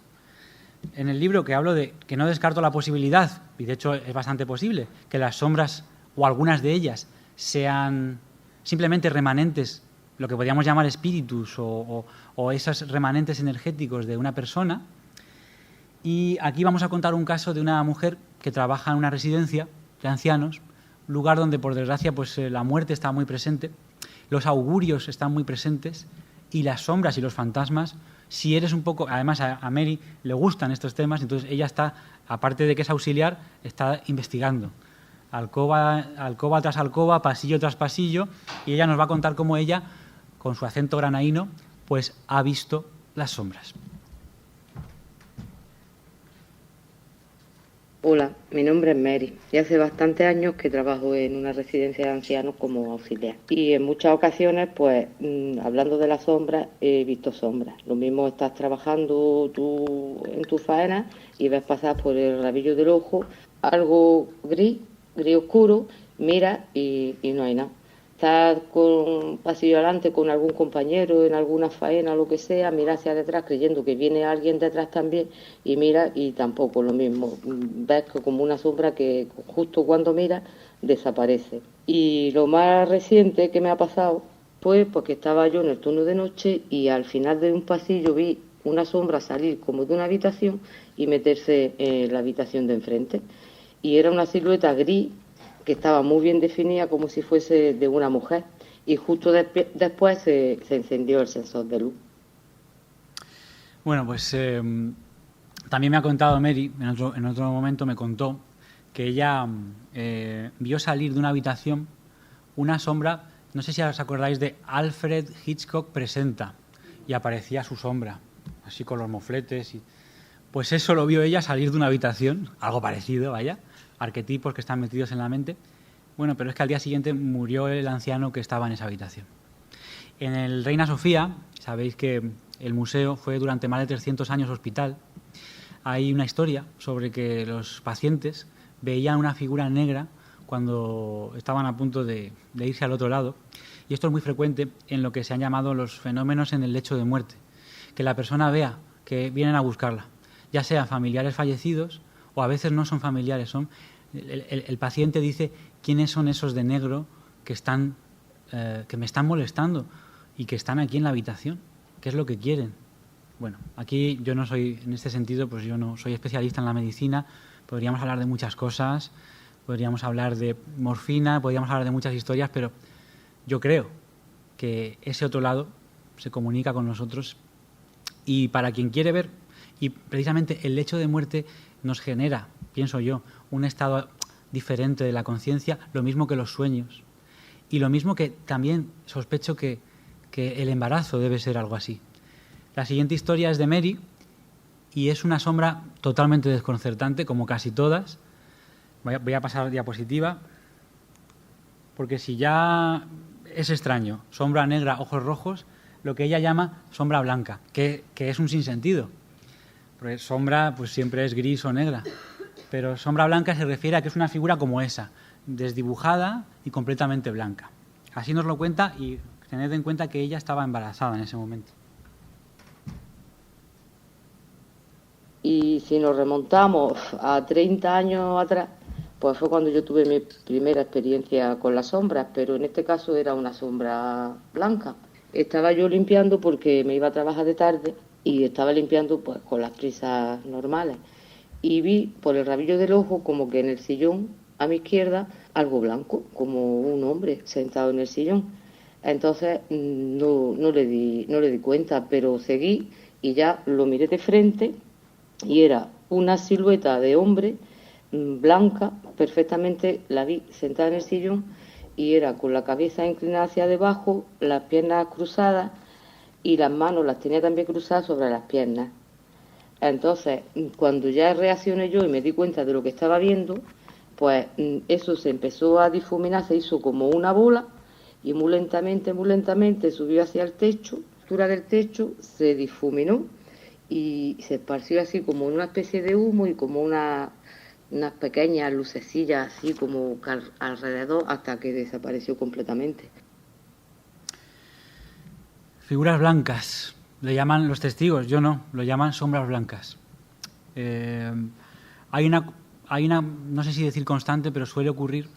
En el libro que hablo de que no descarto la posibilidad, y de hecho es bastante posible, que las sombras, o algunas de ellas, sean simplemente remanentes, lo que podríamos llamar espíritus, o esos remanentes energéticos de una persona. Y aquí vamos a contar un caso de una mujer que trabaja en una residencia de ancianos, lugar donde, por desgracia, pues la muerte está muy presente, los augurios están muy presentes, y las sombras y los fantasmas, si eres un poco... Además, a Mary le gustan estos temas, entonces ella está, aparte de que es auxiliar, está investigando. Alcoba tras alcoba, pasillo tras pasillo, y ella nos va a contar cómo ella, con su acento granaíno, pues ha visto las sombras. Hola, mi nombre es Mary y hace bastantes años que trabajo en una residencia de ancianos como auxiliar. Y en muchas ocasiones, pues, hablando de las sombras, he visto sombras. Lo mismo estás trabajando tú en tu faena y ves pasar por el rabillo del ojo algo gris oscuro, miras y no hay nada. Estás con un pasillo adelante con algún compañero en alguna faena o lo que sea, mira hacia detrás creyendo que viene alguien detrás también y mira y tampoco lo mismo. Ves que como una sombra que justo cuando miras desaparece. Y lo más reciente que me ha pasado fue porque estaba yo en el turno de noche y al final de un pasillo vi una sombra salir como de una habitación y meterse en la habitación de enfrente. Y era una silueta gris que estaba muy bien definida como si fuese de una mujer, y justo después se encendió el sensor de luz. Bueno, pues también me ha contado Mary, en otro momento me contó que ella vio salir de una habitación una sombra, no sé si os acordáis de Alfred Hitchcock Presenta, y aparecía su sombra, así con los mofletes. Pues eso lo vio ella salir de una habitación, algo parecido, vaya, arquetipos que están metidos en la mente. Bueno, pero es que al día siguiente murió el anciano que estaba en esa habitación. En el Reina Sofía, sabéis que el museo fue durante más de 300 años hospital. Hay una historia sobre que los pacientes veían una figura negra cuando estaban a punto de irse al otro lado. Y esto es muy frecuente en lo que se han llamado los fenómenos en el lecho de muerte. Que la persona vea que vienen a buscarla, ya sean familiares fallecidos o a veces no son familiares, son el paciente dice quiénes son esos de negro que me están molestando y que están aquí en la habitación, qué es lo que quieren. Bueno, aquí yo no soy, en este sentido, pues yo no soy especialista en la medicina, podríamos hablar de muchas cosas, podríamos hablar de morfina, podríamos hablar de muchas historias, pero yo creo que ese otro lado se comunica con nosotros, y para quien quiere ver, y precisamente el lecho de muerte nos genera, pienso yo, un estado diferente de la conciencia, lo mismo que los sueños. Y lo mismo que también sospecho que el embarazo debe ser algo así. La siguiente historia es de Mary y es una sombra totalmente desconcertante, como casi todas. Voy a pasar diapositiva, porque si ya es extraño, sombra negra, ojos rojos, lo que ella llama sombra blanca, que es un sinsentido. Porque sombra pues siempre es gris o negra, pero sombra blanca se refiere a que es una figura como esa, desdibujada y completamente blanca. Así nos lo cuenta, y tened en cuenta que ella estaba embarazada en ese momento. Y si nos remontamos a 30 años atrás, pues fue cuando yo tuve mi primera experiencia con las sombras, pero en este caso era una sombra blanca. Estaba yo limpiando porque me iba a trabajar de tarde y estaba limpiando pues con las prisas normales. Y vi por el rabillo del ojo como que en el sillón a mi izquierda algo blanco, como un hombre sentado en el sillón. Entonces no le di cuenta, pero seguí y ya lo miré de frente y era una silueta de hombre blanca, perfectamente la vi sentada en el sillón y era con la cabeza inclinada hacia debajo, las piernas cruzadas y las manos las tenía también cruzadas sobre las piernas. Entonces, cuando ya reaccioné yo y me di cuenta de lo que estaba viendo, pues eso se empezó a difuminar, se hizo como una bola y muy lentamente subió hacia el techo, la altura del techo se difuminó y se esparció así como una especie de humo y como unas pequeñas lucecillas así como alrededor hasta que desapareció completamente. Figuras blancas, le llaman los testigos, yo no, lo llaman sombras blancas. Hay una, no sé si decir constante, pero suele ocurrir,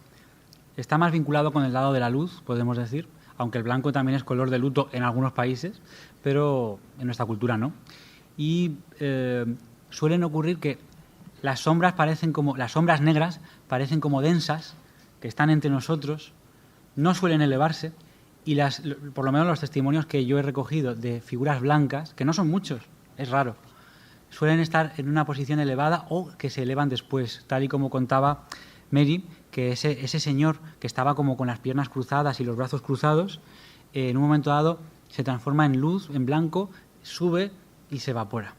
está más vinculado con el lado de la luz, podemos decir, aunque el blanco también es color de luto en algunos países, pero en nuestra cultura no. Y suelen ocurrir que las sombras negras parecen como densas, que están entre nosotros, no suelen elevarse, y por lo menos los testimonios que yo he recogido de figuras blancas, que no son muchos, es raro, suelen estar en una posición elevada o que se elevan después, tal y como contaba Mary, que ese señor que estaba como con las piernas cruzadas y los brazos cruzados, en un momento dado se transforma en luz, en blanco, sube y se evapora.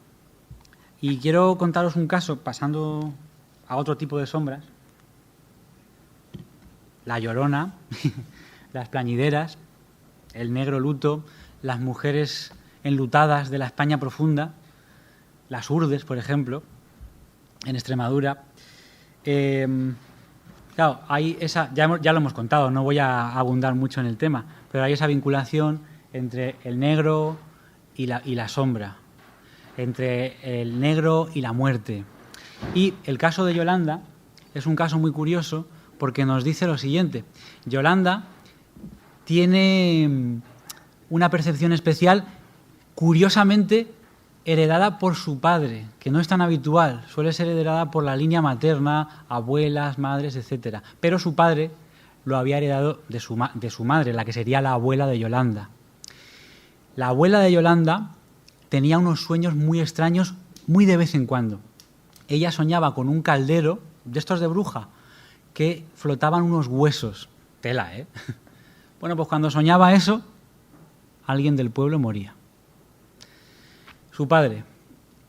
Y quiero contaros un caso, pasando a otro tipo de sombras. La Llorona, las plañideras, el negro luto, las mujeres enlutadas de la España profunda, las urdes, por ejemplo, en Extremadura. Claro, hay esa, ya lo hemos contado, no voy a abundar mucho en el tema, pero hay esa vinculación entre el negro y la sombra, entre el negro y la muerte. Y el caso de Yolanda es un caso muy curioso porque nos dice lo siguiente. Yolanda tiene una percepción especial, curiosamente heredada por su padre, que no es tan habitual, suele ser heredada por la línea materna, abuelas, madres, etcétera. Pero su padre lo había heredado de su madre, la que sería la abuela de Yolanda. La abuela de Yolanda tenía unos sueños muy extraños, muy de vez en cuando. Ella soñaba con un caldero, de estos de bruja, que flotaban unos huesos. Tela, ¿eh? Bueno, pues cuando soñaba eso, alguien del pueblo moría. Su padre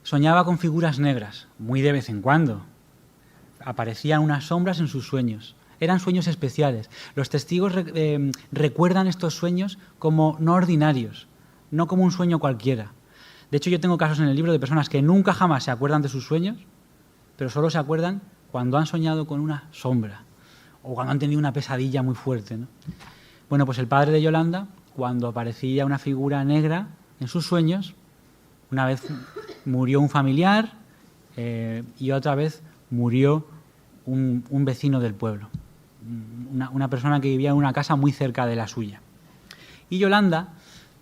soñaba con figuras negras, muy de vez en cuando. Aparecían unas sombras en sus sueños. Eran sueños especiales. Los testigos recuerdan estos sueños como no ordinarios, no como un sueño cualquiera. De hecho, yo tengo casos en el libro de personas que nunca jamás se acuerdan de sus sueños, pero solo se acuerdan cuando han soñado con una sombra o cuando han tenido una pesadilla muy fuerte, ¿no? Bueno, pues el padre de Yolanda, cuando aparecía una figura negra en sus sueños, una vez murió un familiar y otra vez murió un vecino del pueblo, una persona que vivía en una casa muy cerca de la suya. Y Yolanda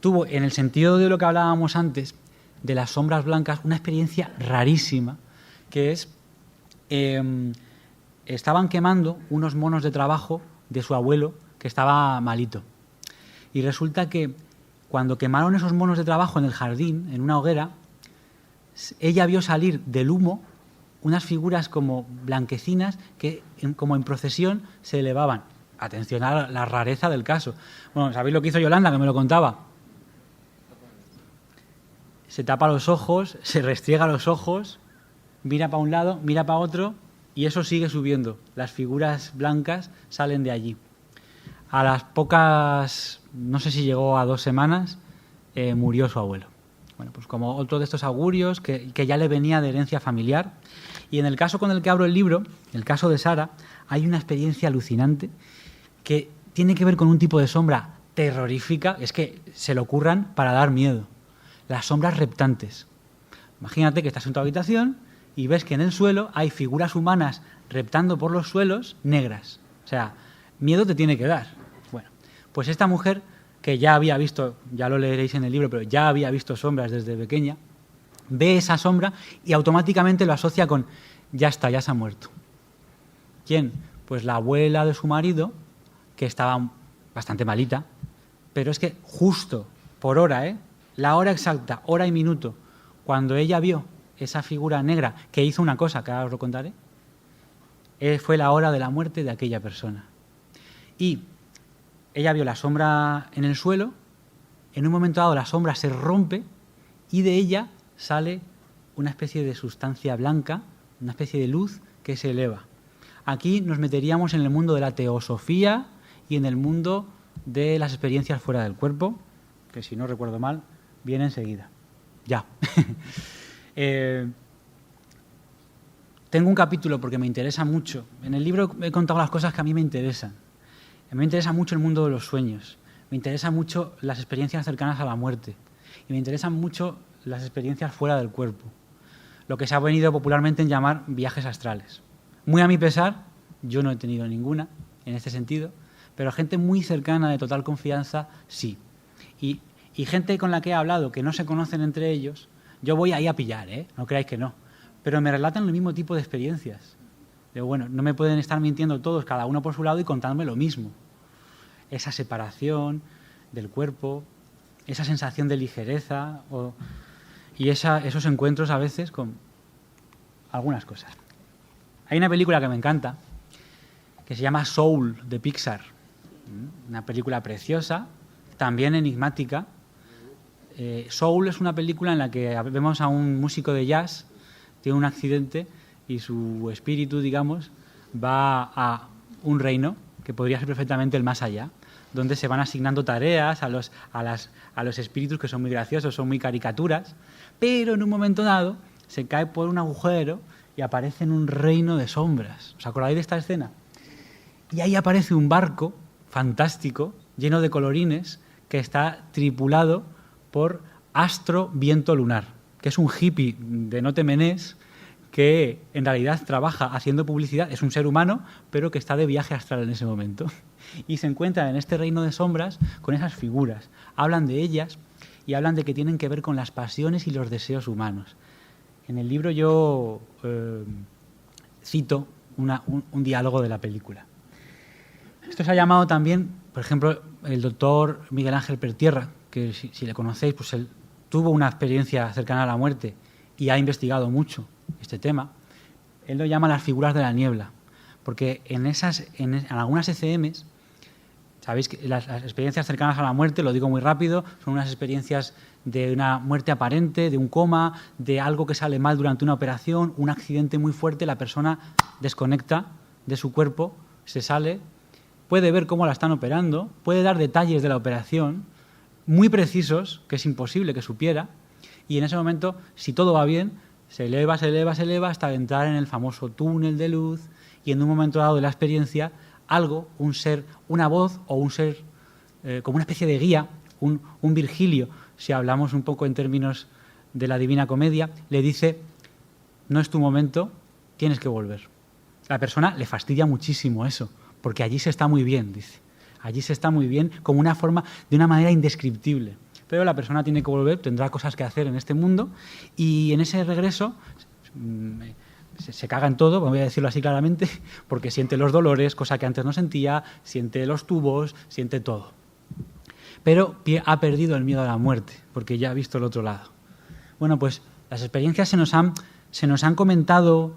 tuvo, en el sentido de lo que hablábamos antes, de las sombras blancas, una experiencia rarísima, que es, estaban quemando unos monos de trabajo de su abuelo, que estaba malito. Y resulta que cuando quemaron esos monos de trabajo en el jardín, en una hoguera, ella vio salir del humo unas figuras como blanquecinas que, como en procesión, se elevaban. Atención a la rareza del caso. Bueno, ¿sabéis lo que hizo Yolanda, que me lo contaba? Se tapa los ojos, se restriega los ojos, mira para un lado, mira para otro, y eso sigue subiendo. Las figuras blancas salen de allí. A las pocas, no sé si llegó a 2 semanas, murió su abuelo. Bueno, pues como otro de estos augurios que ya le venía de herencia familiar. Y en el caso con el que abro el libro, el caso de Sara, hay una experiencia alucinante que tiene que ver con un tipo de sombra terrorífica, es que se le ocurran para dar miedo. Las sombras reptantes. Imagínate que estás en tu habitación y ves que en el suelo hay figuras humanas reptando por los suelos negras. O sea, miedo te tiene que dar. Bueno, pues esta mujer, que ya había visto, ya lo leeréis en el libro, pero ya había visto sombras desde pequeña, ve esa sombra y automáticamente lo asocia con ya está, ya se ha muerto. ¿Quién? Pues la abuela de su marido, que estaba bastante malita, pero es que justo por hora, la hora exacta, hora y minuto, cuando ella vio esa figura negra que hizo una cosa, que ahora os lo contaré, fue la hora de la muerte de aquella persona. Y ella vio la sombra en el suelo, en un momento dado la sombra se rompe y de ella sale una especie de sustancia blanca, una especie de luz que se eleva. Aquí nos meteríamos en el mundo de la teosofía y en el mundo de las experiencias fuera del cuerpo, que si no recuerdo mal, viene enseguida. Ya. Tengo un capítulo porque me interesa mucho. En el libro he contado las cosas que a mí me interesan. A mí me interesa mucho el mundo de los sueños. Me interesan mucho las experiencias cercanas a la muerte. Y me interesan mucho las experiencias fuera del cuerpo. Lo que se ha venido popularmente en llamar viajes astrales. Muy a mi pesar, yo no he tenido ninguna en este sentido, pero gente muy cercana, de total confianza, sí. Y gente con la que he hablado, que no se conocen entre ellos, yo voy ahí a pillar, no creáis que no. Pero me relatan el mismo tipo de experiencias. Digo, bueno, no me pueden estar mintiendo todos, cada uno por su lado, y contarme lo mismo. Esa separación del cuerpo, esa sensación de ligereza y esos encuentros a veces con algunas cosas. Hay una película que me encanta, que se llama Soul, de Pixar. Una película preciosa, también enigmática. Soul es una película en la que vemos a un músico de jazz, tiene un accidente y su espíritu, digamos, va a un reino que podría ser perfectamente el más allá, donde se van asignando tareas a los espíritus, que son muy graciosos, son muy caricaturas, pero en un momento dado se cae por un agujero y aparece en un reino de sombras. ¿Os acordáis de esta escena? Y ahí aparece un barco fantástico, lleno de colorines, que está tripulado por Astro Viento Lunar, que es un hippie de no te menés, que en realidad trabaja haciendo publicidad, es un ser humano, pero que está de viaje astral en ese momento. Y se encuentra en este reino de sombras con esas figuras. Hablan de ellas y hablan de que tienen que ver con las pasiones y los deseos humanos. En el libro yo cito un diálogo de la película. Esto se ha llamado también, por ejemplo, el doctor Miguel Ángel Pertierra, que si le conocéis, pues él tuvo una experiencia cercana a la muerte y ha investigado mucho este tema. Él lo llama las figuras de la niebla, porque en algunas ECMs, sabéis que las experiencias cercanas a la muerte, lo digo muy rápido, son unas experiencias de una muerte aparente, de un coma, de algo que sale mal durante una operación, un accidente muy fuerte, la persona desconecta de su cuerpo, se sale, puede ver cómo la están operando, puede dar detalles de la operación muy precisos, que es imposible que supiera, y en ese momento, si todo va bien, se eleva hasta entrar en el famoso túnel de luz, y en un momento dado de la experiencia, algo, un ser, una voz o un ser, como una especie de guía, un Virgilio, si hablamos un poco en términos de la Divina Comedia, le dice, no es tu momento, tienes que volver. A la persona le fastidia muchísimo eso, porque allí se está muy bien, dice. Allí se está muy bien, como una forma, de una manera indescriptible. Pero la persona tiene que volver, tendrá cosas que hacer en este mundo, y en ese regreso se caga en todo, voy a decirlo así claramente, porque siente los dolores, cosa que antes no sentía, siente los tubos, siente todo. Pero ha perdido el miedo a la muerte, porque ya ha visto el otro lado. Bueno, pues las experiencias se nos han comentado,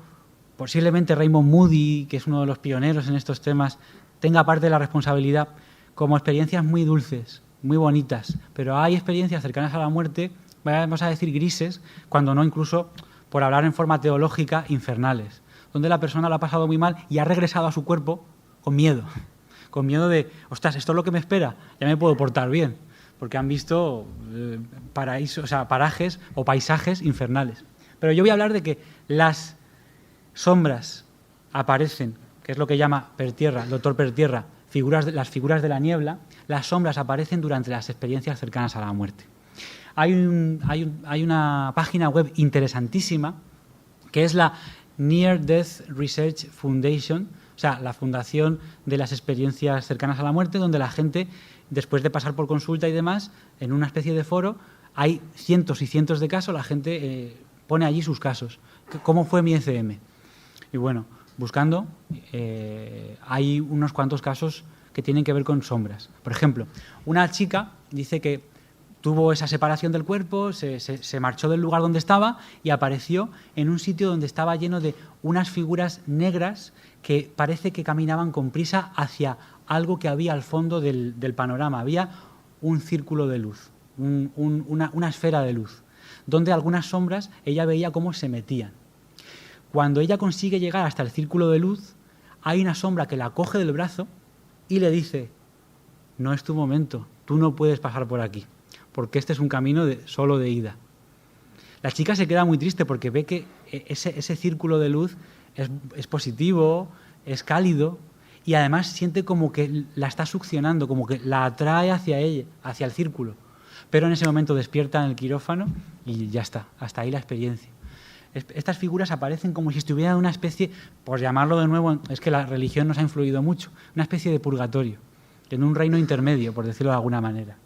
posiblemente Raymond Moody, que es uno de los pioneros en estos temas, tenga parte de la responsabilidad, como experiencias muy dulces, muy bonitas, pero hay experiencias cercanas a la muerte, vamos a decir grises, cuando no incluso, por hablar en forma teológica, infernales, donde la persona lo ha pasado muy mal y ha regresado a su cuerpo con miedo de, ostras, esto es lo que me espera, ya me puedo portar bien, porque han visto paraísos, o sea, parajes o paisajes infernales. Pero yo voy a hablar de que las sombras aparecen, que es lo que llama Pertierra, el doctor Pertierra, las figuras de la niebla. Las sombras aparecen durante las experiencias cercanas a la muerte. Hay una página web interesantísima que es la Near Death Research Foundation, o sea, la fundación de las experiencias cercanas a la muerte, donde la gente, después de pasar por consulta y demás, en una especie de foro, hay cientos y cientos de casos, la gente pone allí sus casos. ¿Cómo fue mi ECM? Y bueno, buscando, hay unos cuantos casos que tienen que ver con sombras. Por ejemplo, una chica dice que tuvo esa separación del cuerpo, se marchó del lugar donde estaba y apareció en un sitio donde estaba lleno de unas figuras negras que parece que caminaban con prisa hacia algo que había al fondo del panorama. Había un círculo de luz, una esfera de luz, donde algunas sombras ella veía cómo se metían. Cuando ella consigue llegar hasta el círculo de luz, hay una sombra que la coge del brazo y le dice: no es tu momento, tú no puedes pasar por aquí, porque este es un camino solo de ida. La chica se queda muy triste porque ve que ese círculo de luz es positivo, es cálido, y además siente como que la está succionando, como que la atrae hacia ella, hacia el círculo. Pero en ese momento despierta en el quirófano y ya está, hasta ahí la experiencia. Estas figuras aparecen como si estuvieran en una especie, por llamarlo de nuevo, es que la religión nos ha influido mucho, una especie de purgatorio, en un reino intermedio, por decirlo de alguna manera.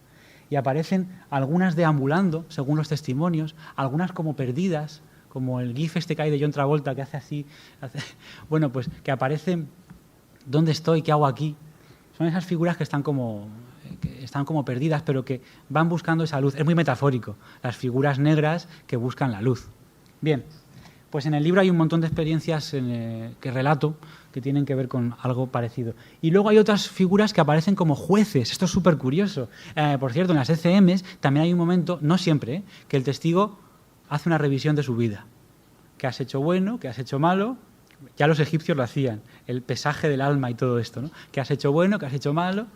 Y aparecen algunas deambulando, según los testimonios, algunas como perdidas, como el gif que hay de John Travolta, que hace así, bueno, pues que aparecen: ¿dónde estoy? ¿Qué hago aquí? Son esas figuras que están como perdidas, pero que van buscando esa luz. Es muy metafórico, las figuras negras que buscan la luz. Bien, pues en el libro hay un montón de experiencias que relato que tienen que ver con algo parecido. Y luego hay otras figuras que aparecen como jueces. Esto es súper curioso. Por cierto, en las ECMs también hay un momento, no siempre, que el testigo hace una revisión de su vida. ¿Qué has hecho bueno? ¿Qué has hecho malo? Ya los egipcios lo hacían, el pesaje del alma y todo esto, ¿no? ¿Qué has hecho bueno? ¿Qué has hecho malo?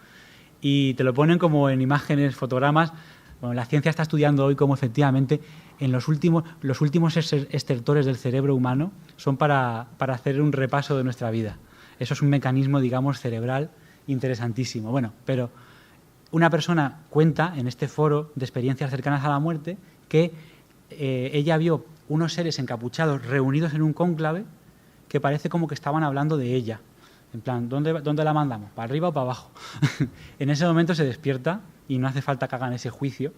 Y te lo ponen como en imágenes, fotogramas. Bueno, la ciencia está estudiando hoy cómo efectivamente en los últimos estertores del cerebro humano son para hacer un repaso de nuestra vida. Eso es un mecanismo, digamos, cerebral interesantísimo. Bueno, pero una persona cuenta en este foro de experiencias cercanas a la muerte que ella vio unos seres encapuchados reunidos en un cónclave que parece como que estaban hablando de ella. En plan, ¿dónde la mandamos? ¿Para arriba o para abajo? En ese momento se despierta y no hace falta que hagan ese juicio,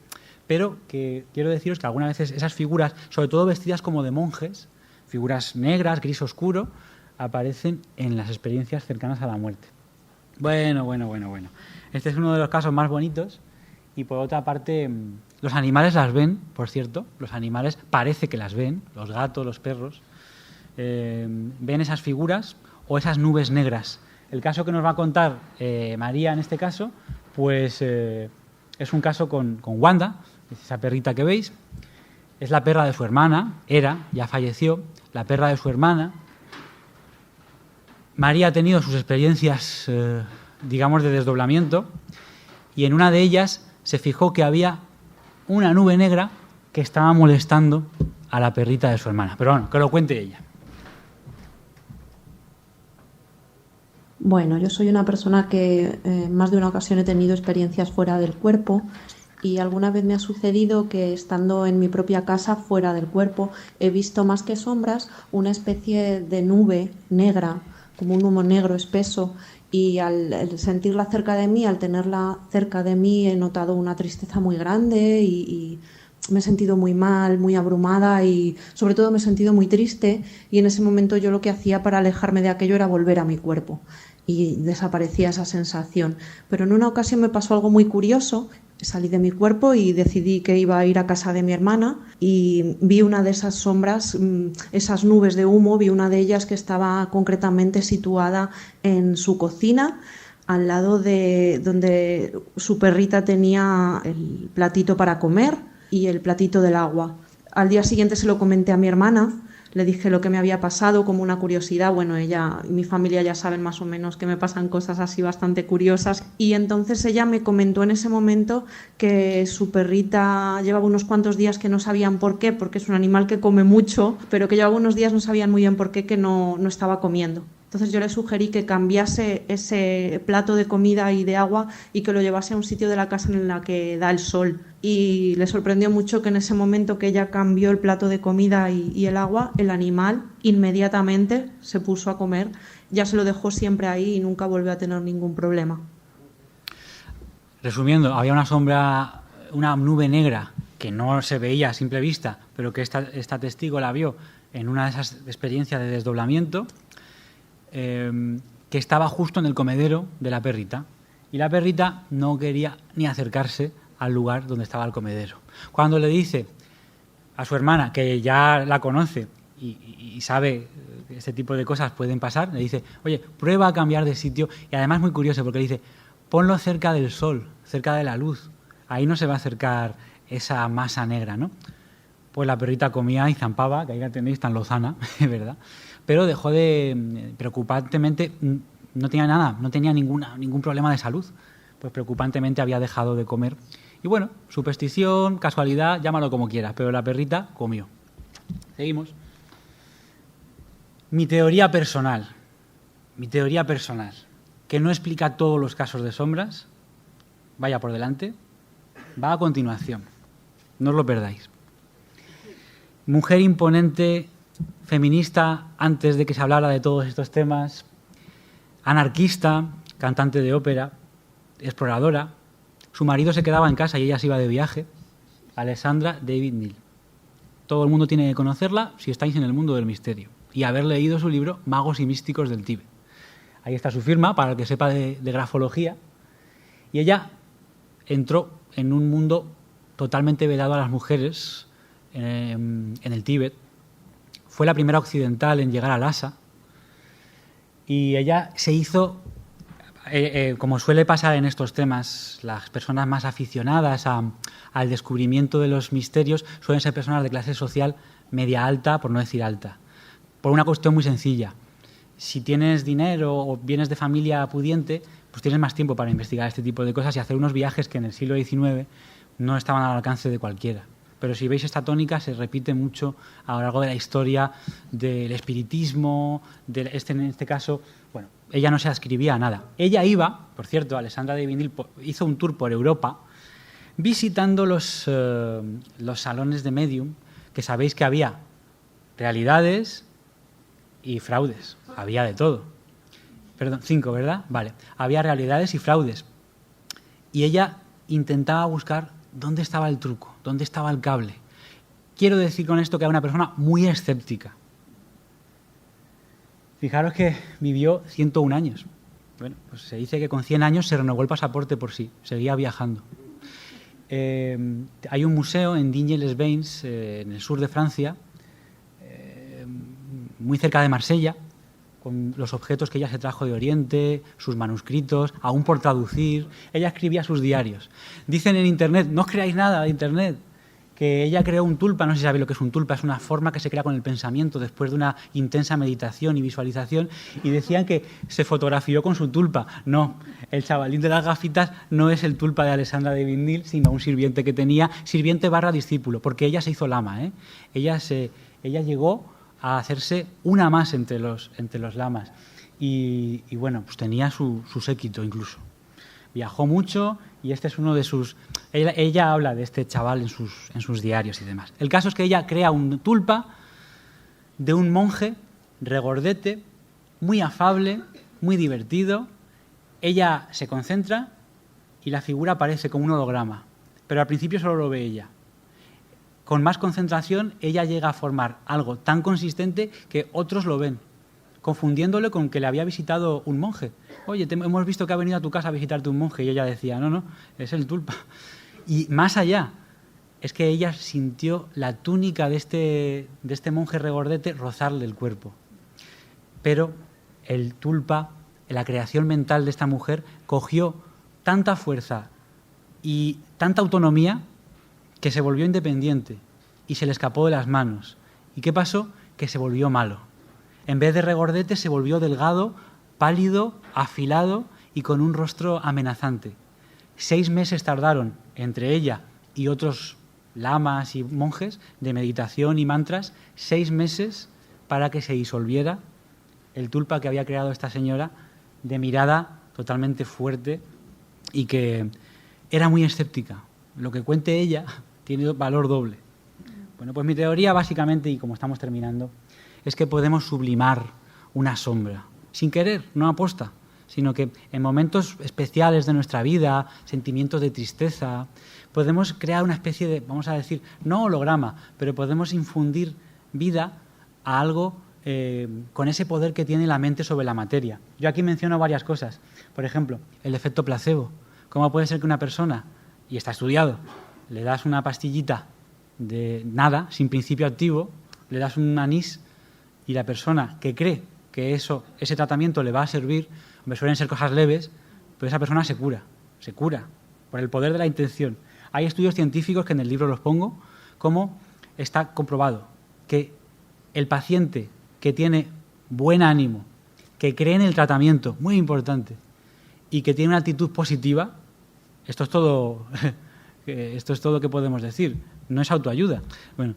pero que quiero deciros que algunas veces esas figuras, sobre todo vestidas como de monjes, figuras negras, gris oscuro, aparecen en las experiencias cercanas a la muerte. Bueno. Este es uno de los casos más bonitos y por otra parte los animales las ven, por cierto, los animales parece que las ven, los gatos, los perros, ven esas figuras o esas nubes negras. El caso que nos va a contar María en este caso, pues es un caso con Wanda, esa perrita que veis. Es la perra de su hermana, ya falleció, la perra de su hermana. María ha tenido sus experiencias, digamos, de desdoblamiento, y en una de ellas se fijó que había una nube negra que estaba molestando a la perrita de su hermana. Pero bueno, que lo cuente ella. Bueno, yo soy una persona que más de una ocasión he tenido experiencias fuera del cuerpo y alguna vez me ha sucedido que estando en mi propia casa fuera del cuerpo he visto más que sombras una especie de nube negra, como un humo negro espeso, y al sentirla cerca de mí, al tenerla cerca de mí, he notado una tristeza muy grande y me he sentido muy mal, muy abrumada y sobre todo me he sentido muy triste, y en ese momento yo lo que hacía para alejarme de aquello era volver a mi cuerpo y desaparecía esa sensación. Pero en una ocasión me pasó algo muy curioso. Salí de mi cuerpo y decidí que iba a ir a casa de mi hermana y vi una de esas sombras, esas nubes de humo, vi una de ellas que estaba concretamente situada en su cocina, al lado de donde su perrita tenía el platito para comer y el platito del agua. Al día siguiente se lo comenté a mi hermana, Le dije lo que me había pasado como una curiosidad. Bueno, ella y mi familia ya saben más o menos que me pasan cosas así bastante curiosas. Y entonces ella me comentó en ese momento que su perrita llevaba unos cuantos días que no sabían por qué, porque es un animal que come mucho, pero que llevaba unos días no sabían muy bien por qué, que no estaba comiendo. Entonces yo le sugerí que cambiase ese plato de comida y de agua y que lo llevase a un sitio de la casa en la que da el sol. Y le sorprendió mucho que en ese momento que ella cambió el plato de comida y el agua, el animal inmediatamente se puso a comer. Ya se lo dejó siempre ahí y nunca volvió a tener ningún problema. Resumiendo, había una sombra, una nube negra que no se veía a simple vista, pero que esta testigo la vio en una de esas experiencias de desdoblamiento, que estaba justo en el comedero de la perrita. Y la perrita no quería ni acercarse al lugar donde estaba el comedero. Cuando le dice a su hermana, que ya la conoce y sabe que este tipo de cosas pueden pasar, le dice, oye, prueba a cambiar de sitio. Y además muy curioso, porque le dice, ponlo cerca del sol, cerca de la luz. Ahí no se va a acercar esa masa negra, ¿no? Pues la perrita comía y zampaba, que ahí la tenéis tan lozana, ¿verdad? Pero dejó de, preocupantemente, no tenía nada, no tenía ningún problema de salud, pues preocupantemente había dejado de comer. Y bueno, superstición, casualidad, llámalo como quieras, pero la perrita comió. Seguimos. Mi teoría personal, que no explica todos los casos de sombras, vaya por delante, va a continuación, no os lo perdáis. Mujer imponente, feminista antes de que se hablara de todos estos temas, anarquista, cantante de ópera, exploradora. Su marido se quedaba en casa y ella se iba de viaje. Alessandra David Neal. Todo el mundo tiene que conocerla si estáis en el mundo del misterio y haber leído su libro Magos y místicos del Tíbet. Ahí está su firma, para el que sepa de grafología. Y ella entró en un mundo totalmente vedado a las mujeres en el Tíbet. Fue la primera occidental en llegar a Lhasa y ella se hizo, como suele pasar en estos temas, las personas más aficionadas al descubrimiento de los misterios suelen ser personas de clase social media alta, por no decir alta, por una cuestión muy sencilla. Si tienes dinero o vienes de familia pudiente, pues tienes más tiempo para investigar este tipo de cosas y hacer unos viajes que en el siglo XIX no estaban al alcance de cualquiera. Pero si veis esta tónica, se repite mucho a lo largo de la historia del espiritismo, en este caso, bueno, ella no se adscribía a nada. Ella iba, por cierto, Alessandra David Neal hizo un tour por Europa visitando los salones de medium, que sabéis que había realidades y fraudes, había de todo. Perdón, 5, ¿verdad? Vale, había realidades y fraudes. Y ella intentaba buscar dónde estaba el truco, dónde estaba el cable. Quiero decir con esto que era una persona muy escéptica. Fijaros que vivió 101 años. Bueno, pues se dice que con 100 años se renovó el pasaporte por sí, seguía viajando. Hay un museo en Digne-les-Bains, en el sur de Francia, muy cerca de Marsella, con los objetos que ella se trajo de Oriente, sus manuscritos, aún por traducir. Ella escribía sus diarios. Dicen en Internet, no os creáis nada de Internet, que ella creó un tulpa. No sé si sabéis lo que es un tulpa, es una forma que se crea con el pensamiento después de una intensa meditación y visualización, y decían que se fotografió con su tulpa. No, el chavalín de las gafitas no es el tulpa de Alessandra David Neal, sino un sirviente que tenía, sirviente / discípulo, porque ella se hizo lama, ¿eh? Ella llegó a hacerse una más entre los lamas. Y bueno, pues tenía su séquito incluso. Viajó mucho y este es uno de sus... Ella habla de este chaval en sus diarios y demás. El caso es que ella crea un tulpa de un monje regordete, muy afable, muy divertido. Ella se concentra y la figura aparece como un holograma, pero al principio solo lo ve ella. Con más concentración, ella llega a formar algo tan consistente que otros lo ven, confundiéndole con que le había visitado un monje. Oye, hemos visto que ha venido a tu casa a visitarte un monje. Y ella decía, no, es el tulpa. Y más allá, es que ella sintió la túnica de este monje regordete rozarle el cuerpo. Pero el tulpa, la creación mental de esta mujer, cogió tanta fuerza y tanta autonomía que se volvió independiente y se le escapó de las manos. ¿Y qué pasó? que se volvió malo. En vez de regordete se volvió delgado, pálido, afilado y con un rostro amenazante. 6 meses tardaron entre ella y otros lamas y monjes de meditación y mantras, 6 meses para que se disolviera el tulpa que había creado esta señora, de mirada totalmente fuerte y que era muy escéptica. Lo que cuente ella tiene valor doble. Bueno, pues mi teoría básicamente, y como estamos terminando, es que podemos sublimar una sombra, sin querer, no aposta, sino que en momentos especiales de nuestra vida, sentimientos de tristeza, podemos crear una especie de, vamos a decir, no holograma, pero podemos infundir vida a algo con ese poder que tiene la mente sobre la materia. Yo aquí menciono varias cosas. Por ejemplo, el efecto placebo. ¿Cómo puede ser que una persona, y está estudiado, le das una pastillita de nada, sin principio activo, le das un anís y la persona que cree que ese tratamiento le va a servir, suelen ser cosas leves, pero esa persona se cura por el poder de la intención. Hay estudios científicos que en el libro los pongo, como está comprobado que el paciente que tiene buen ánimo, que cree en el tratamiento, muy importante, y que tiene una actitud positiva, esto es todo que podemos decir, no es autoayuda. Bueno,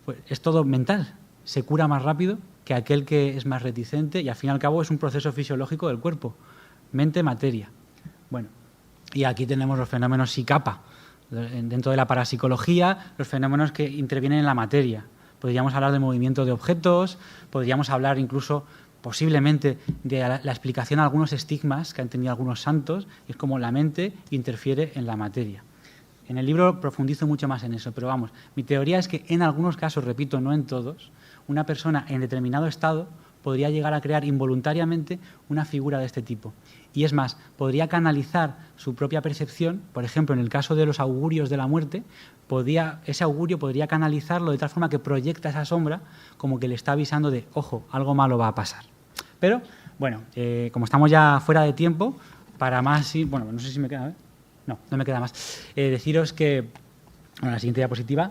pues es todo mental, se cura más rápido que aquel que es más reticente y al fin y al cabo es un proceso fisiológico del cuerpo, mente-materia. Bueno, y aquí tenemos los fenómenos psicapa, dentro de la parapsicología, los fenómenos que intervienen en la materia. Podríamos hablar de movimiento de objetos, podríamos hablar incluso posiblemente de la explicación a algunos estigmas que han tenido algunos santos, y es como la mente interfiere en la materia. En el libro profundizo mucho más en eso, pero vamos, mi teoría es que en algunos casos, repito, no en todos, una persona en determinado estado podría llegar a crear involuntariamente una figura de este tipo. Y es más, podría canalizar su propia percepción, por ejemplo, en el caso de los augurios de la muerte, ese augurio podría canalizarlo de tal forma que proyecta esa sombra como que le está avisando de, ojo, algo malo va a pasar. Pero, bueno, como estamos ya fuera de tiempo, para más, bueno, no sé si me queda, no me queda más, deciros que, bueno, la siguiente diapositiva,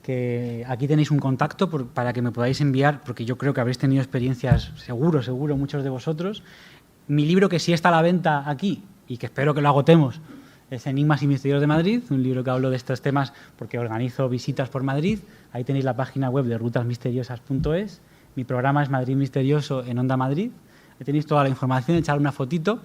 que aquí tenéis un contacto para que me podáis enviar, porque yo creo que habréis tenido experiencias, seguro, muchos de vosotros. Mi libro, que sí está a la venta aquí y que espero que lo agotemos, es Enigmas y Misterios de Madrid, un libro que hablo de estos temas porque organizo visitas por Madrid. Ahí tenéis la página web de rutasmisteriosas.es. Mi programa es Madrid Misterioso en Onda Madrid. Ahí tenéis toda la información, echar una fotito.